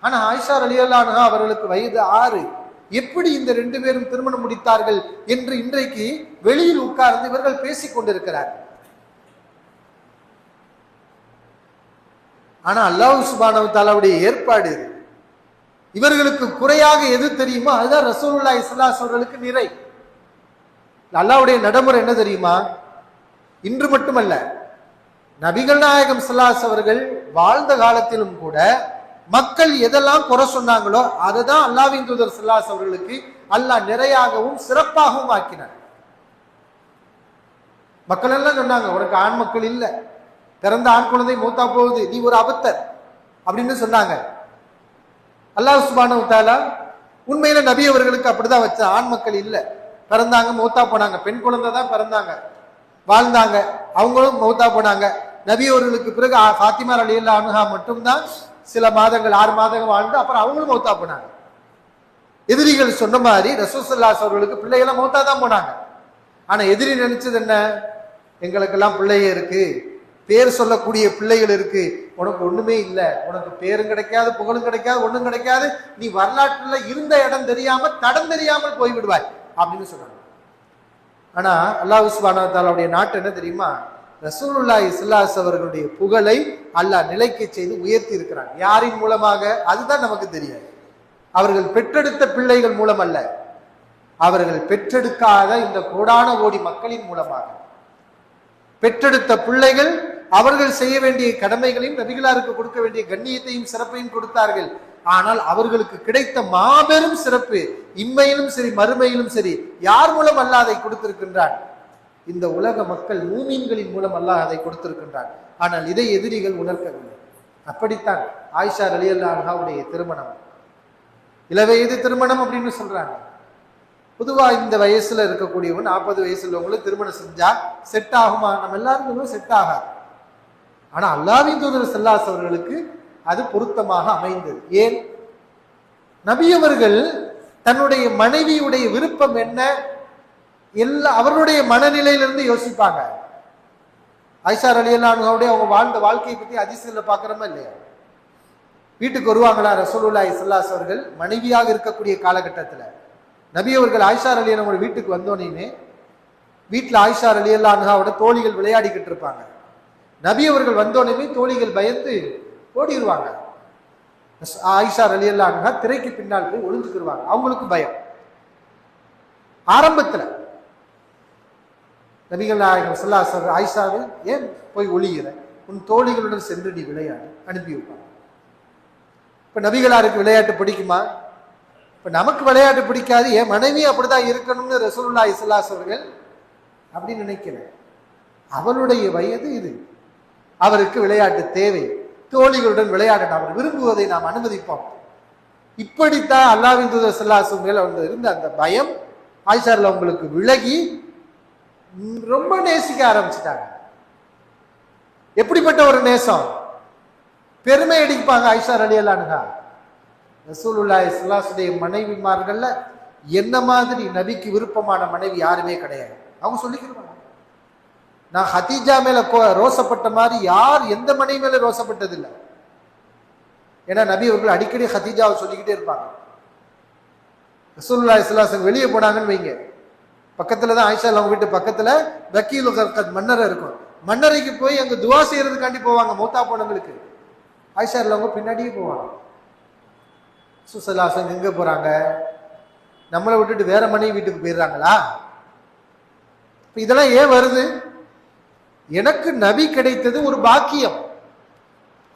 ஆனா ஆயிஷா ரலியல்லாஹு அன்ஹா அவர்களுக்கு வயது 6. எப்படி இந்த 2 பேரும் திருமணம் முடித்தார்கள் என்று இன்றைக்கு வெளியில் உட்கார்ந்து இவர்கள் பேசிக் கொண்டிருக்கிறார்கள். ஆனா அல்லாஹ் சுப்ஹானஹு வ தஆலாவுடைய ஏற்பாடு இது. இவர்களுக்கு குறையாக எது தெரியுமோ அதுதான் ரசூலுல்லாஹி ஸல்லல்லாஹு அலைஹி அவர்களுக்கு நிறை. அல்லாஹ்வுடைய நடைமுறை என்ன தெரியுமா? இன்று மட்டுமல்ல, நபிகள் நாயகம் ஸல்லல்லாஹு அலைஹி அவர்கள் வாழ்ந்த காலத்திலும் கூட மக்கள் எதெல்லாம் குறை சொன்னாங்களோ அதை தான் அல்லாஹ்வின் தூதர் ஸல்லல்லாஹு அலைஹி அவர்களுக்கு அல்லாஹ் நிறையாகவும் சிறப்பாகவும் ஆக்கினார். மக்கள் எல்லாம் சொன்னாங்க, உனக்கு ஆண் மக்கள் இல்ல, பிறந்த ஆண் குழந்தை மூத்தா போகுது, நீ ஒரு அபத்தர் அப்படின்னு சொன்னாங்க. அல்லாஹ் சுப்ஹானஹு வ தஆலா உண்மையில நபி அவர்களுக்கு அப்படிதான் வச்ச, ஆண் மக்கள் இல்ல, பிறந்தாங்க மூத்தா போனாங்க, பெண் குழந்தை தான் பிறந்தாங்க வாழ்ந்தாங்க, அவங்களும் மௌத்தா போனாங்க. நபி அவர்களுக்கு பிறகு ஃபாத்திமா ரலியல்லாஹு அன்ஹா மட்டும்தான் சில மாதங்கள் 6 மாதங்கள் வாழ்ந்து அப்புறம் அவங்களும் மௌத்தா போனாங்க. எதிரிகள் சொன்ன மாதிரி ரசூல் ஸல்லல்லாஹு அலைஹி அவர்களுக்கு பிள்ளைகளாம் மௌத்தா தான் போனாங்க. ஆனா எதிரி நினைச்சது என்ன? எங்களுக்கெல்லாம் பிள்ளைங்க இருக்கு, பேர் சொல்லக்கூடிய பிள்ளைகள் இருக்கு, உனக்கு ஒண்ணுமே இல்ல, உனக்கு பேரும் கிடைக்காது, புகழும் கிடைக்காது, ஒண்ணும் கிடைக்காது, நீ வரலாற்றுல இருந்த இடம் தெரியாம தடம் தெரியாமல் போய்விடுவாய் அப்படின்னு சொன்னாங்க. ஆனா அல்லாஹ் சுப்ஹானஹு வ தஆலாவுடைய நாட்டு என்ன தெரியுமா? ரசூலுல்லாஹி ஸல்லல்லாஹு அலைஹி அவர்களுடைய புகழை அல்லாஹ் நிலைக்கு செய்து உயர்த்தி இருக்கிறான். யாரின் மூலமாக? அதுதான் நமக்கு தெரியாது. அவர்கள் பெற்றெடுத்த பிள்ளைகள் மூலம் அல்ல, அவர்கள் பெற்றெடுக்காத இந்த கோடான கோடி மக்களின் மூலமாக பெற்றெடுத்த பிள்ளைகள் அவர்கள் செய்ய வேண்டிய கடமைகளையும் நபிகளாருக்கு கொடுக்க வேண்டிய கண்ணியத்தையும் சிறப்பையும் கொடுத்தார்கள். ஆனால் அவர்களுக்கு கிடைத்த மாபெரும் சிறப்பு இம்மையிலும் சரி மறுமையிலும் சரி யார் மூலம் அல்லாஹ் அதை கொடுத்திருக்கின்றான்? இந்த உலக மக்கள் மூமீன்களின் மூலம் அல்லாஹ் அதை கொடுத்திருக்கின்றான். ஆனால் இதை எதிரிகள் உணர்க்கவில்லை. அப்படித்தான் ஆயிஷா ரலியல்லாஹு அன்ஹாவுடைய திருமணம் இளவயது திருமணம் அப்படின்னு சொல்றாங்க. பொதுவா இந்த வயசுல இருக்கக்கூடியவன் 40 வயசுல உள்ளவங்களும் திருமணம் செஞ்சா செட் ஆகுமா? நம்ம எல்லாருக்கும் செட் ஆகாது. ஆனா அல்லாஹ்வின் தூதர் ஸல்லல்லாஹு அலைஹி அவர்களுக்கு அது பொருத்தமாக அமைந்தது. ஏன்? நபி அவர்கள் தன்னுடைய மனைவியுடைய விருப்பம் என்ன, அவர்களுடைய மனநிலையிலிருந்து யோசிப்பாங்க. ஆயிஷா ரலியல்லாஹு அன்ஹாவுடைய அவங்க வாழ்ந்த வாழ்க்கையை பத்தி ஹதீஸ்ல பார்க்கறோமா இல்லையா? வீட்டுக்கு வருவாங்களா ரசூலுல்லாஹி ஸல்லல்லாஹு அலைஹி அவர்கள் மனைவியாக இருக்கக்கூடிய காலகட்டத்துல நபி அவர்கள் ஆயிஷா ரலியல்லாஹு அன்ஹா வீட்டுக்கு வந்தோனே வீட்டுல ஆயிஷா ரலியல்லாஹு அன்ஹாவோட தோழிகள் விளையாடிக்கிட்டு இருப்பாங்க. நபி அவர்கள் வந்தோனே தோழிகள் பயந்து ஓடிடுவாங்க. ஆயிஷா ரலியல்லாஹு அன்ஹா திரைக்கு பின்னால் போய் ஒளிஞ்சுக்கிடுவாங்க. அவங்களுக்கு பயம். ஆரம்பத்துல நபிகள் நாயகம் ஸல்லல்லாஹு அலைஹி வஸல்லம் ஆயிஷாவை ஏன் போய் ஒளிகிற, உன் தோழிகளுடன் சென்று நீ விளையாடு அனுப்பி வைப்பாங்க. இப்ப நபிகளாருக்கு விளையாட்டு பிடிக்குமா? இப்ப நமக்கு விளையாட்டு பிடிக்காது, என் மனைவி அப்படிதான் இருக்கணும்னு ரசூலுல்லாஹி ஸல்லல்லாஹு அலைஹி வஸல்லம் அப்படின்னு நினைக்கிறேன். அவளுடைய வயது இது, அவருக்கு விளையாட்டு தேவை, தோழிகளுடன் விளையாடணும், அவர் விரும்புவதை நாம் அனுமதிப்போம். இப்படித்தான் அல்லாஹ்வின் தூதர் ஸல்லல்லாஹு அலைஹி வஸல்லம் மேல இருந்த அந்த பயம் ஆயிஷால அவங்களுக்கு விலகி ரொம்ப நேசிக்க ஆரம்பிச்சுட்டாங்க. எப்படிப்பட்ட ஒரு நேசம்! பெருமை அடிப்பாங்க ஆயிஷா ரலியல்லாஹு அன்ஹா. ரசூலுல்லாஹி ஸல்லல்லாஹு அலைஹி வஸல்லம் மனைவிமார்கள்ல என்ன மாதிரி நபிக்கு விருப்பமான மனைவி யாருமே கிடையாது. அவங்க சொல்லிக்கிறாங்க, நான் ஹதீஜா மேல ரோசப்பட்ட மாதிரி யார் எந்த மனைவி மேல ரோசப்பட்டது இல்லை. ஏன்னா நபி அவர்கள் அடிக்கடி ஹதீஜாவை சொல்லிக்கிட்டே இருப்பாங்க. ரசூலுல்லாஹி ஸல்லல்லாஹு அலைஹி வஸல்லம் வெளியே போனாங்கன்னு வைங்க, பக்கத்துல தான் ஆயிஷா அவங்க வீட்டு பக்கத்துல வக்கீல் மன்னரை இருக்கும். மன்னரைக்கு போய் அங்க துவா செய்யறதுக்காண்டி போவாங்க. மௌத்தா போனவங்களுக்கு ஆயிஷா அவங்க பின்னாடியே போவாங்க. சுசலாசன் எங்க போறாங்க? நம்மளை விட்டுட்டு வேற மனைவி வீட்டுக்கு போயிடுறாங்களா? இதெல்லாம் ஏன் வருது? எனக்கு நபி கிடைத்தது ஒரு பாக்கியம்,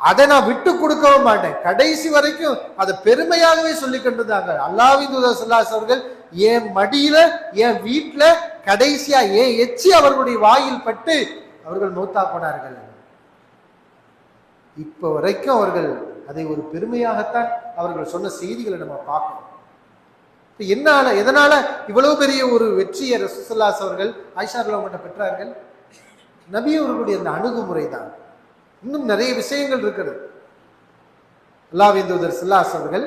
அதை நான் விட்டு கொடுக்கவும் மாட்டேன். கடைசி வரைக்கும் அதை பெருமையாகவே சொல்லி கொண்டிருந்தாங்க. அல்லாஹ்வின் தூதர் ஸல்லல்லாஹு அலைஹி வஸல்லம் என் மடியில என் வீட்டுல கடைசியா ஏன் எச்சி அவர்களுடைய வாயில் பட்டு அவர்கள் மௌத்தா போனார்கள். இப்ப வரைக்கும் அவர்கள் அதை ஒரு பெருமையாகத்தான் அவர்கள் சொன்ன செய்திகளை நம்ம பார்க்கணும். எதனால இவ்வளவு பெரிய ஒரு வெற்றியை ரசூலுல்லாஹி அவர்கள் ஆயிஷா ரலியல்லாஹு பெற்றார்கள்? நபி அவர்களுடைய அந்த அணுகுமுறை தான். இன்னும் நிறைய விஷயங்கள் இருக்கிறது. அல்லாஹ்வின் தூதர் ஸல்லல்லாஹு அலைஹி அவர்கள்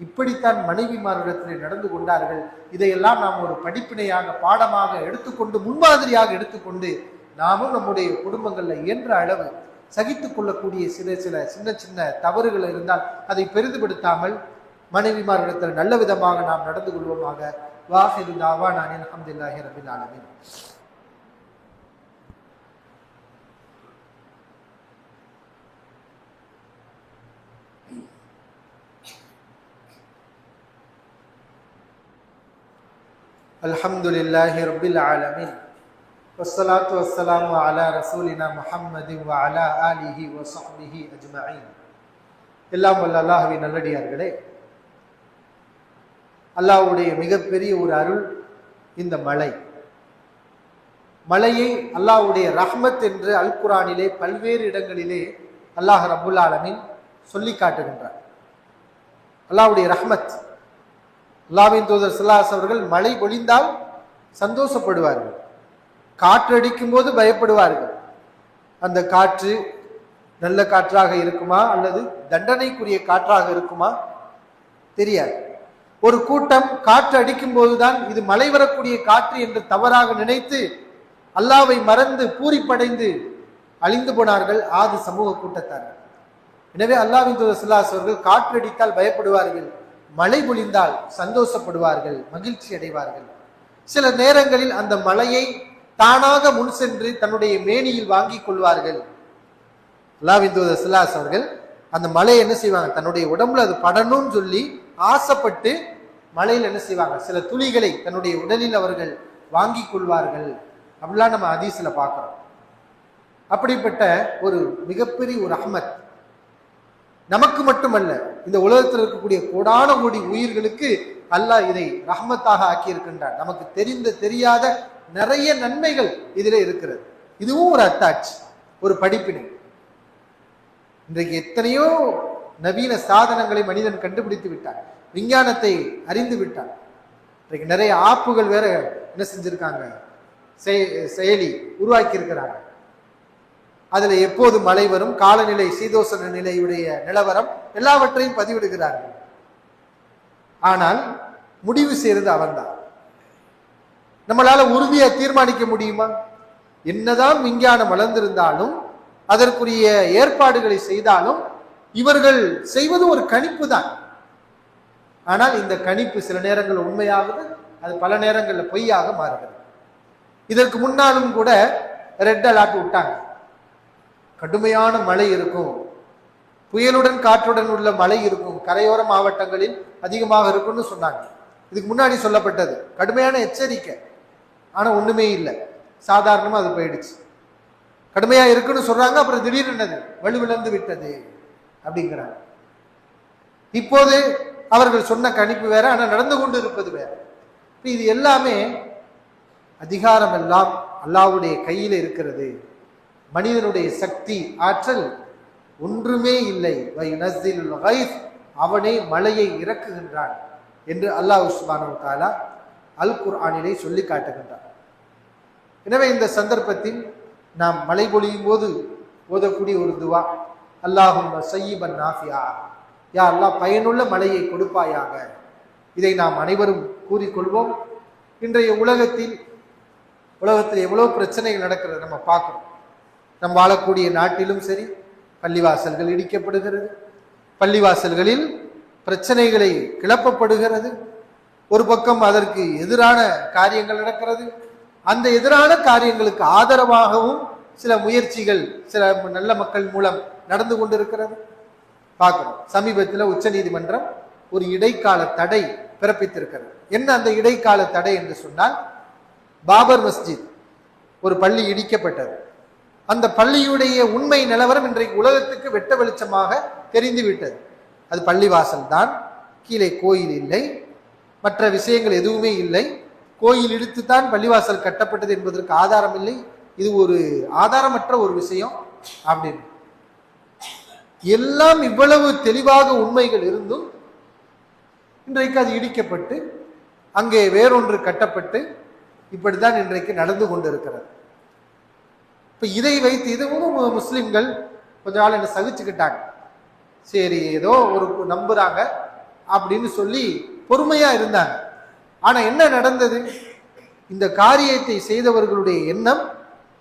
இப்படித்தான் மனைவிமாரிடத்தில் நடந்து கொண்டார்கள். இதையெல்லாம் நாம் ஒரு படிப்பினையாக பாடமாக எடுத்துக்கொண்டு முன்மாதிரியாக எடுத்துக்கொண்டு நாமும் நம்முடைய குடும்பங்கள்ல இயன்ற அளவு சகித்துக் கொள்ளக்கூடிய சில சின்ன சின்ன தவறுகள் இருந்தால் அதை பெரிதுபடுத்தாமல் மனைவிமாரிடத்தில் நல்ல விதமாக நாம் நடந்து கொள்வோமாக. வாஹிரு தாவானா அல்ஹம்துலில்லாஹி ரப்பில் ஆலமீன். அல்ஹம்துலில்லாஹி ரப்பில் ஆலமீன். வஸ்ஸலாத்து வஸ்ஸலாமு அலா ரசூலினா முஹம்மதின் வ அலா ஆலிஹி வ ஸஹ்பிஹி அஜ்மஈன். எல்லாம் வல்ல அல்லாஹ்வின் நல்லடியார்களே, அல்லாஹ்வுடைய மிகப்பெரிய ஒரு அருள் இந்த மழை. மழையை அல்லாஹ்வுடைய ரஹ்மத் என்று அல் குர்ஆனிலே பல்வேறு இடங்களிலே அல்லாஹ் ரப்புல் ஆலமீன் சொல்லி காட்டுகின்றார். அல்லாஹ்வுடைய ரஹ்மத். அல்லாஹ்வின் தூதர் ஸல்லல்லாஹு அலைஹி அவர்கள் மழை பொழிந்தால் சந்தோஷப்படுவார்கள், காற்றடிக்கும் போது பயப்படுவார்கள். அந்த காற்று நல்ல காற்றாக இருக்குமா அல்லது தண்டனைக்குரிய காற்றாக இருக்குமா தெரியாது. ஒரு கூட்டம் காற்று அடிக்கும் போதுதான் இது மழை வரக்கூடிய காற்று என்று தவறாக நினைத்து அல்லாஹ்வை மறந்து பூரிப்படைந்து அழிந்து போனார்கள் ஆது சமூக கூட்டத்தார்கள். எனவே அல்லாஹ்வின் தூதர் ஸல்லல்லாஹு அலைஹி அவர்கள் காற்றடித்தால் பயப்படுவார்கள், மழை பொழிந்தால் சந்தோஷப்படுவார்கள், மகிழ்ச்சி அடைவார்கள். சில நேரங்களில் அந்த மழையை தானாக முன் சென்று தன்னுடைய மேனியில் வாங்கி கொள்வார்கள். அல்லாஹ்வின் தூதர் ஸல்லல்லாஹு அலைஹி அவர்கள் அந்த மழையை என்ன செய்வாங்க, தன்னுடைய உடம்புல அது படணும்னு சொல்லி ஆசைப்பட்டு மழையில் என்ன செய்வாங்க, சில துளிகளை தன்னுடைய உடலில் அவர்கள் வாங்கி கொள்வார்கள். அப்படிலாம் நம்ம ஹதீஸ்ல பார்க்கிறோம். அப்படிப்பட்ட ஒரு மிகப்பெரிய ஒரு ரஹ்மத் நமக்கு மட்டுமல்ல, இந்த உலகத்தில் இருக்கக்கூடிய கோடான கோடி உயிர்களுக்கு அல்லாஹ் இதை ரஹ்மத்தாக ஆக்கி இருக்கின்றார். நமக்கு தெரிந்த தெரியாத நிறைய நன்மைகள் இதிலே இருக்கிறது. இதுவும் ஒரு அத்தாட்சி, ஒரு படிப்பினை. இன்றைக்கு எத்தனையோ நவீன சாதனங்களை மனிதன் கண்டுபிடித்து விட்டார், விஞ்ஞானத்தை அறிந்து விட்டார். இன்றைக்கு நிறைய ஆப்புகள் வேற என்ன செஞ்சிருக்காங்க, செயலி உருவாக்கி இருக்கிறாங்க. அதுல எப்போது மழை வரும், காலநிலை, சீதோசன நிலையுடைய நிலவரம் எல்லாவற்றையும் பதிவிடுகிறார்கள். ஆனால் முடிவு செய்யறது அவன்தான். நம்மளால உறுதியா தீர்மானிக்க முடியுமா? என்னதான் விஞ்ஞானம் வளர்ந்திருந்தாலும் அதற்குரிய ஏற்பாடுகளை செய்தாலும் இவர்கள் செய்வது ஒரு கணிப்பு தான். ஆனால் இந்த கணிப்பு சில நேரங்கள் உண்மையாகுது, அது பல நேரங்களில் பொய்யாக மாறுகிறது. இதற்கு முன்னாலும் கூட ரெட் அலர்ட் விட்டாங்க, கடுமையான மழை இருக்கும், புயலுடன் காற்றுடன் உள்ள மழை இருக்கும், கரையோர மாவட்டங்களில் அதிகமாக இருக்கும்னு சொன்னாங்க. இதுக்கு முன்னாடி சொல்லப்பட்டது கடுமையான எச்சரிக்கை. ஆனா ஒண்ணுமே இல்லை, சாதாரணமா அது போயிடுச்சு. கடுமையா இருக்குன்னு சொல்றாங்க, அப்புறம் திடீர்னு வலுவிழந்து விட்டது அப்படிங்கிறாங்க. இப்போது அவர்கள் சொன்ன கணிப்பு வேற, ஆனா நடந்து கொண்டு இருப்பது வேற. இது எல்லாமே அதிகாரம் எல்லாம் அல்லாஹ்வுடைய கையில் இருக்கிறது. மனிதனுடைய சக்தி ஆற்றல் ஒன்றுமே இல்லை. அவனே மழையை இறக்குகின்றான் என்று அல்லாஹ் சுப்ஹானஹு வ தஆலா அல் குர்ஆனிலே சொல்லி காட்டுகின்றான். எனவே இந்த சந்தர்ப்பத்தில் நாம் மழை பொழியும் போது ஓதக்கூடிய ஒரு துவா, அல்லாஹும்ம ஸய்யிபன் நாஃபிஆ, யா அல்லாஹ் பயனுள்ள மழையை கொடுப்பாயாக. இதை நாம் அனைவரும் கூறிக்கொள்வோம். இன்றைய உலகத்தில் எவ்வளவு பிரச்சனைகள் நடக்கிறது நம்ம பார்க்கிறோம். நம் வாழக்கூடிய நாட்டிலும் சரி, பள்ளிவாசல்கள் இடிக்கப்படுகிறது, பள்ளிவாசல்களில் பிரச்சனைகளை கிளப்பப்படுகிறது. ஒரு பக்கம் அதற்கு எதிரான காரியங்கள் நடக்கிறது. அந்த எதிரான காரியங்களுக்கு ஆதரவாகவும் சில முயற்சிகள் சில நல்ல மக்கள் மூலம் நடந்து கொண்டிருக்கிறது பார்க்கிறோம். சமீபத்தில் உச்ச நீதிமன்றம் ஒரு இடைக்கால தடை பிறப்பித்திருக்கிறது. என்ன அந்த இடைக்கால தடை என்று சொன்னால், பாபர் மஸ்ஜித் ஒரு பள்ளி இடிக்கப்பட்டது. அந்த பள்ளியுடைய உண்மை நிலவரம் இன்றைக்கு உலகத்துக்கு வெட்ட வெளிச்சமாக தெரிந்துவிட்டது. அது பள்ளிவாசல் தான், கீழே கோயில் இல்லை, மற்ற விஷயங்கள் எதுவுமே இல்லை. கோயில் இடித்துத்தான் பள்ளிவாசல் கட்டப்பட்டது என்பதற்கு ஆதாரம் இல்லை. இது ஒரு ஆதாரமற்ற ஒரு விஷயம் அப்படின்னு எல்லாம் இவ்வளவு தெளிவாக உண்மைகள் இருந்தும் இன்றைக்கு அது இடிக்கப்பட்டு அங்கே வேறொன்று கட்டப்பட்டு இப்படித்தான் இன்றைக்கு நடந்து கொண்டிருக்கிறது. இப்ப இதை வைத்து இதுவும் முஸ்லிம்கள் கொஞ்ச நாள் என்ன சகிச்சுக்கிட்டாங்க. சரி, ஏதோ ஒரு நம்புறாங்க அப்படின்னு சொல்லி பொறுமையா இருந்தாங்க. ஆனா என்ன நடந்தது? இந்த காரியத்தை செய்தவர்களுடைய எண்ணம்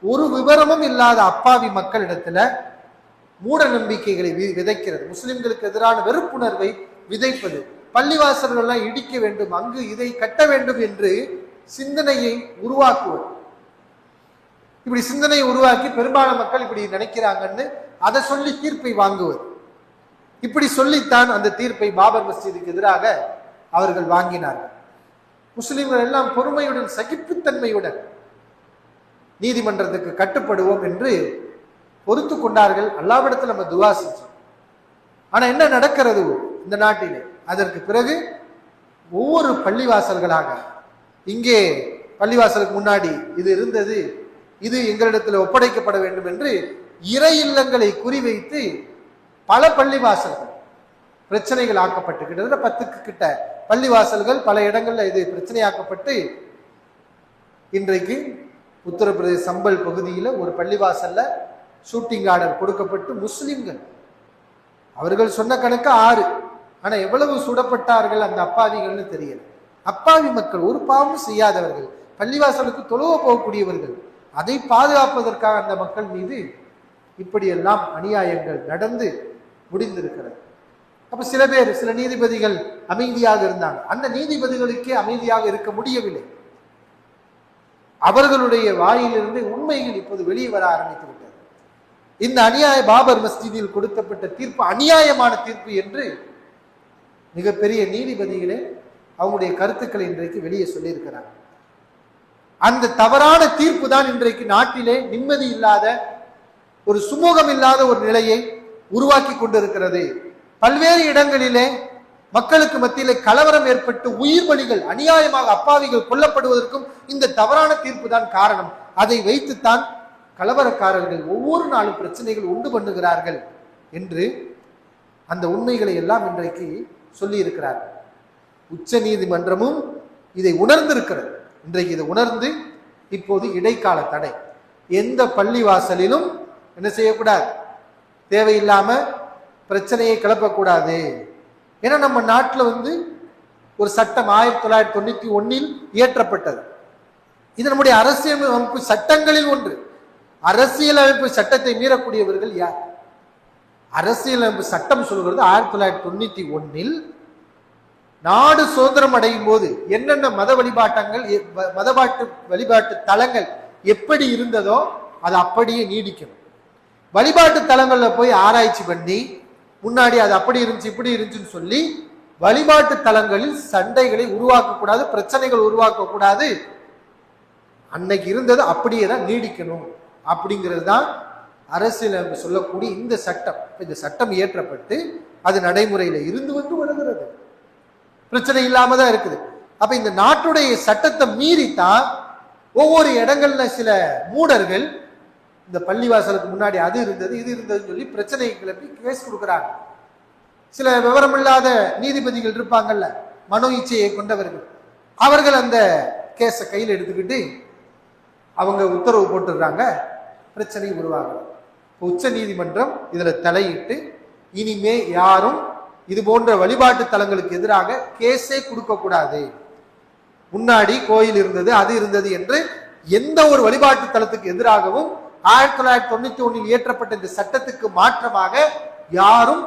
ஒரு விவரமும் இல்லாத அப்பாவி மக்களிடத்துல மூட நம்பிக்கைகளை விதைக்கிறது. முஸ்லிம்களுக்கு எதிரான வெறுப்புணர்வை விதைப்பது, பள்ளிவாசல்கள் எல்லாம் இடிக்க வேண்டும், அங்கு இதை கட்ட வேண்டும் என்று சிந்தனையை உருவாக்குவது. இப்படி சிந்தனையை உருவாக்கி பெரும்பாலான மக்கள் இப்படி நினைக்கிறாங்கன்னு அதை சொல்லி தீர்ப்பை வாங்குவது. இப்படி சொல்லித்தான் அந்த தீர்ப்பை பாபர் மஸ்ஜிதுக்கு எதிராக அவர்கள் வாங்கினார்கள். முஸ்லிம்கள் எல்லாம் பொறுமையுடன் சகிப்புத்தன்மையுடன் நீதிமன்றத்துக்கு கட்டுப்படுவோம் என்று பொறுத்து கொண்டார்கள். அல்லாஹ்விடத்தில் நம்ம துவா செஞ்சோம். ஆனா என்ன நடக்கிறது இந்த நாட்டிலே? அதற்கு பிறகு ஒவ்வொரு பள்ளிவாசல்களாக, இங்கே பள்ளிவாசலுக்கு முன்னாடி இது இருந்தது, இது எங்களிடத்தில் ஒப்படைக்கப்பட வேண்டும் என்று இறை இல்லங்களை குறிவைத்து பல பள்ளிவாசல்கள் பிரச்சனைகள் ஆக்கப்பட்டு கிட்டத்தட்ட 10க்கு கிட்ட பள்ளிவாசல்கள் பல இடங்கள்ல இது பிரச்சனையாக்கப்பட்டு இன்றைக்கு உத்தரப்பிரதேச சம்பல் பகுதியில் ஒரு பள்ளிவாசல்ல ஷூட்டிங் ஆர்டர் கொடுக்கப்பட்டு முஸ்லிம்கள், அவர்கள் சொன்ன கணக்கு 6, ஆனா எவ்வளவு சுடப்பட்டார்கள் அந்த அப்பாவிகள்னு தெரியல. அப்பாவி மக்கள், ஒரு பாவமும் செய்யாதவர்கள், பள்ளிவாசலுக்கு தொழுவ போகக்கூடியவர்கள், அதை பாதுகாப்பதற்காக அந்த மக்கள் மீது இப்படியெல்லாம் அநியாயங்கள் நடந்து முடிந்திருக்கிறது. அப்ப சில நீதிபதிகள் அமைதியாக இருந்தாங்க. அந்த நீதிபதிகளுக்கே அமைதியாக இருக்க முடியவில்லை. அவர்களுடைய வாயிலிருந்து உண்மைகள் இப்போது வெளியே வர ஆரம்பித்து விட்டது. இந்த அநியாய பாபர் மஸ்ஜிதில் கொடுக்கப்பட்ட தீர்ப்பு அநியாயமான தீர்ப்பு என்று மிகப்பெரிய நீதிபதிகளே அவங்களுடைய கருத்துக்களை இன்றைக்கு வெளியே சொல்லியிருக்கிறாங்க. அந்த தவறான தீர்ப்பு தான் இன்றைக்கு நாட்டிலே நிம்மதி இல்லாத, ஒரு சுமூகம் இல்லாத ஒரு நிலையை உருவாக்கி கொண்டிருக்கிறது. பல்வேறு இடங்களிலே மக்களுக்கு மத்தியிலே கலவரம் ஏற்பட்டு உயிர் பலிகள், அநியாயமாக அப்பாவிகள் கொல்லப்படுவதற்கும் இந்த தவறான தீர்ப்பு தான் காரணம். அதை வைத்துத்தான் கலவரக்காரர்கள் ஒவ்வொரு நாளும் பிரச்சனைகள் உண்டு பண்ணுகிறார்கள் என்று அந்த உண்மைகளை எல்லாம் இன்றைக்கு சொல்லி இருக்கிறார்கள். உச்ச நீதிமன்றமும் இதை உணர்ந்திருக்கிறது. இன்றைக்கு இதை உணர்ந்து இப்போது இடைக்கால தடை, எந்த பள்ளிவாசலிலும் என்ன செய்யக்கூடாது, தேவையில்லாம பிரச்சனையை கிளப்பக்கூடாது. ஏன்னா நம்ம நாட்டில் ஒரு சட்டம் 1991 இயற்றப்பட்டது. இது நம்முடைய அரசியலமைப்பு சட்டங்களில் ஒன்று. அரசியலமைப்பு சட்டத்தை மீறக்கூடியவர்கள் யார்? அரசியலமைப்பு சட்டம் சொல்கிறது 1991 நாடு சுதந்திரம் அடையும் போது என்னென்ன மத வழிபாட்டு தலங்கள் எப்படி இருந்ததோ அது அப்படியே நீடிக்கணும். வழிபாட்டு தலங்கள்ல போய் ஆராய்ச்சி பண்ணி முன்னாடி அது அப்படி இருந்துச்சு இப்படி இருந்துச்சுன்னு சொல்லி வழிபாட்டு தலங்களில் சண்டைகளை உருவாக்கக்கூடாது, பிரச்சனைகள் உருவாக்கக்கூடாது. அன்னைக்கு இருந்தது அப்படியே தான் நீடிக்கணும் அப்படிங்கிறது தான் அரசியல் சொல்லக்கூடிய இந்த சட்டம். இந்த சட்டம் இயற்றப்பட்டு அது நடைமுறையில இருந்து வந்து வருகிறது, பிரச்சனை இல்லாம தான் இருக்குது. அப்ப இந்த நாட்டுடைய சட்டத்தை மீறித்தான் ஒவ்வொரு இடங்கள்ல சில மூடர்கள் இந்த பள்ளிவாசலுக்கு முன்னாடி அது இருந்தது இது இருந்ததுன்னு சொல்லி பிரச்சனை கிளப்பி கேஸ் கொடுக்குறாங்க. சில விவரமில்லாத நீதிபதிகள் இருப்பாங்கல்ல, மனோ இச்சையை கொண்டவர்கள், அவர்கள் அந்த கேஸை கையில் எடுத்துக்கிட்டு அவங்க உத்தரவு போட்டுடுறாங்க, பிரச்சனை உருவாகும். உச்ச நீதிமன்றம் இதுல தலையிட்டு இனிமே யாரும் இது போன்ற வழிபாட்டு தலங்களுக்கு எதிராக கேஸே கொடுக்க கூடாது. முன்னாடி கோயில் இருந்தது அது இருந்தது என்று எந்த ஒரு வழிபாட்டு தலத்துக்கு எதிராகவும் 1991 இயற்றப்பட்ட இந்த சட்டத்துக்கு மாற்றமாக யாரும்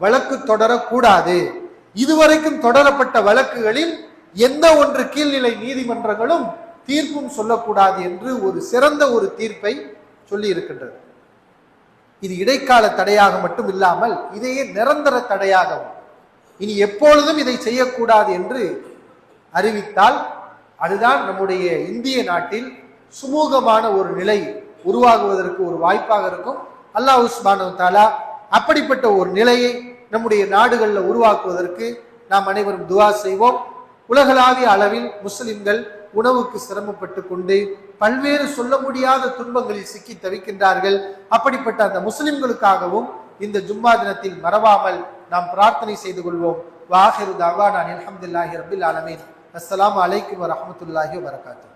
வழக்கு தொடரக்கூடாது. இதுவரைக்கும் தொடரப்பட்ட வழக்குகளில் எந்த ஒன்று கீழ்நிலை நீதிமன்றங்களும் தீர்ப்பும் சொல்லக்கூடாது என்று ஒரு சிறந்த ஒரு தீர்ப்பை சொல்லி இருக்கின்றது. இது இடைக்கால தடையாக மட்டும் இல்லாமல் இதையே நிரந்தர தடையாகவும் இனி எப்பொழுதும் இதை செய்யக்கூடாது என்று அறிவித்தால் அதுதான் நம்முடைய இந்திய நாட்டில் சுமூகமான ஒரு நிலை உருவாகுவதற்கு ஒரு வாய்ப்பாக இருக்கும். அல்லாஹ் சுப்ஹானஹு வ தஆலா அப்படிப்பட்ட ஒரு நிலையை நம்முடைய நாடுகளில் உருவாக்குவதற்கு நாம் அனைவரும் துஆ செய்வோம். உலகளாவிய அளவில் முஸ்லிம்கள் உணவுக்கு சிரமப்பட்டு கொண்டு பல்வேறு சொல்ல முடியாத துன்பங்களில் சிக்கி தவிக்கின்றார்கள். அப்படிப்பட்ட அந்த முஸ்லிம்களுக்காகவும் இந்த ஜும்மா தினத்தில் மறவாமல் நாம் பிரார்த்தனை செய்து கொள்வோம். வாஹிரு தஅவானா அல்ஹம்துலில்லாஹி ரப்பில் ஆலமீன். அஸ்ஸலாமு அலைக்கும் வரஹ்மத்துல்லாஹி வபரகாத்துஹு.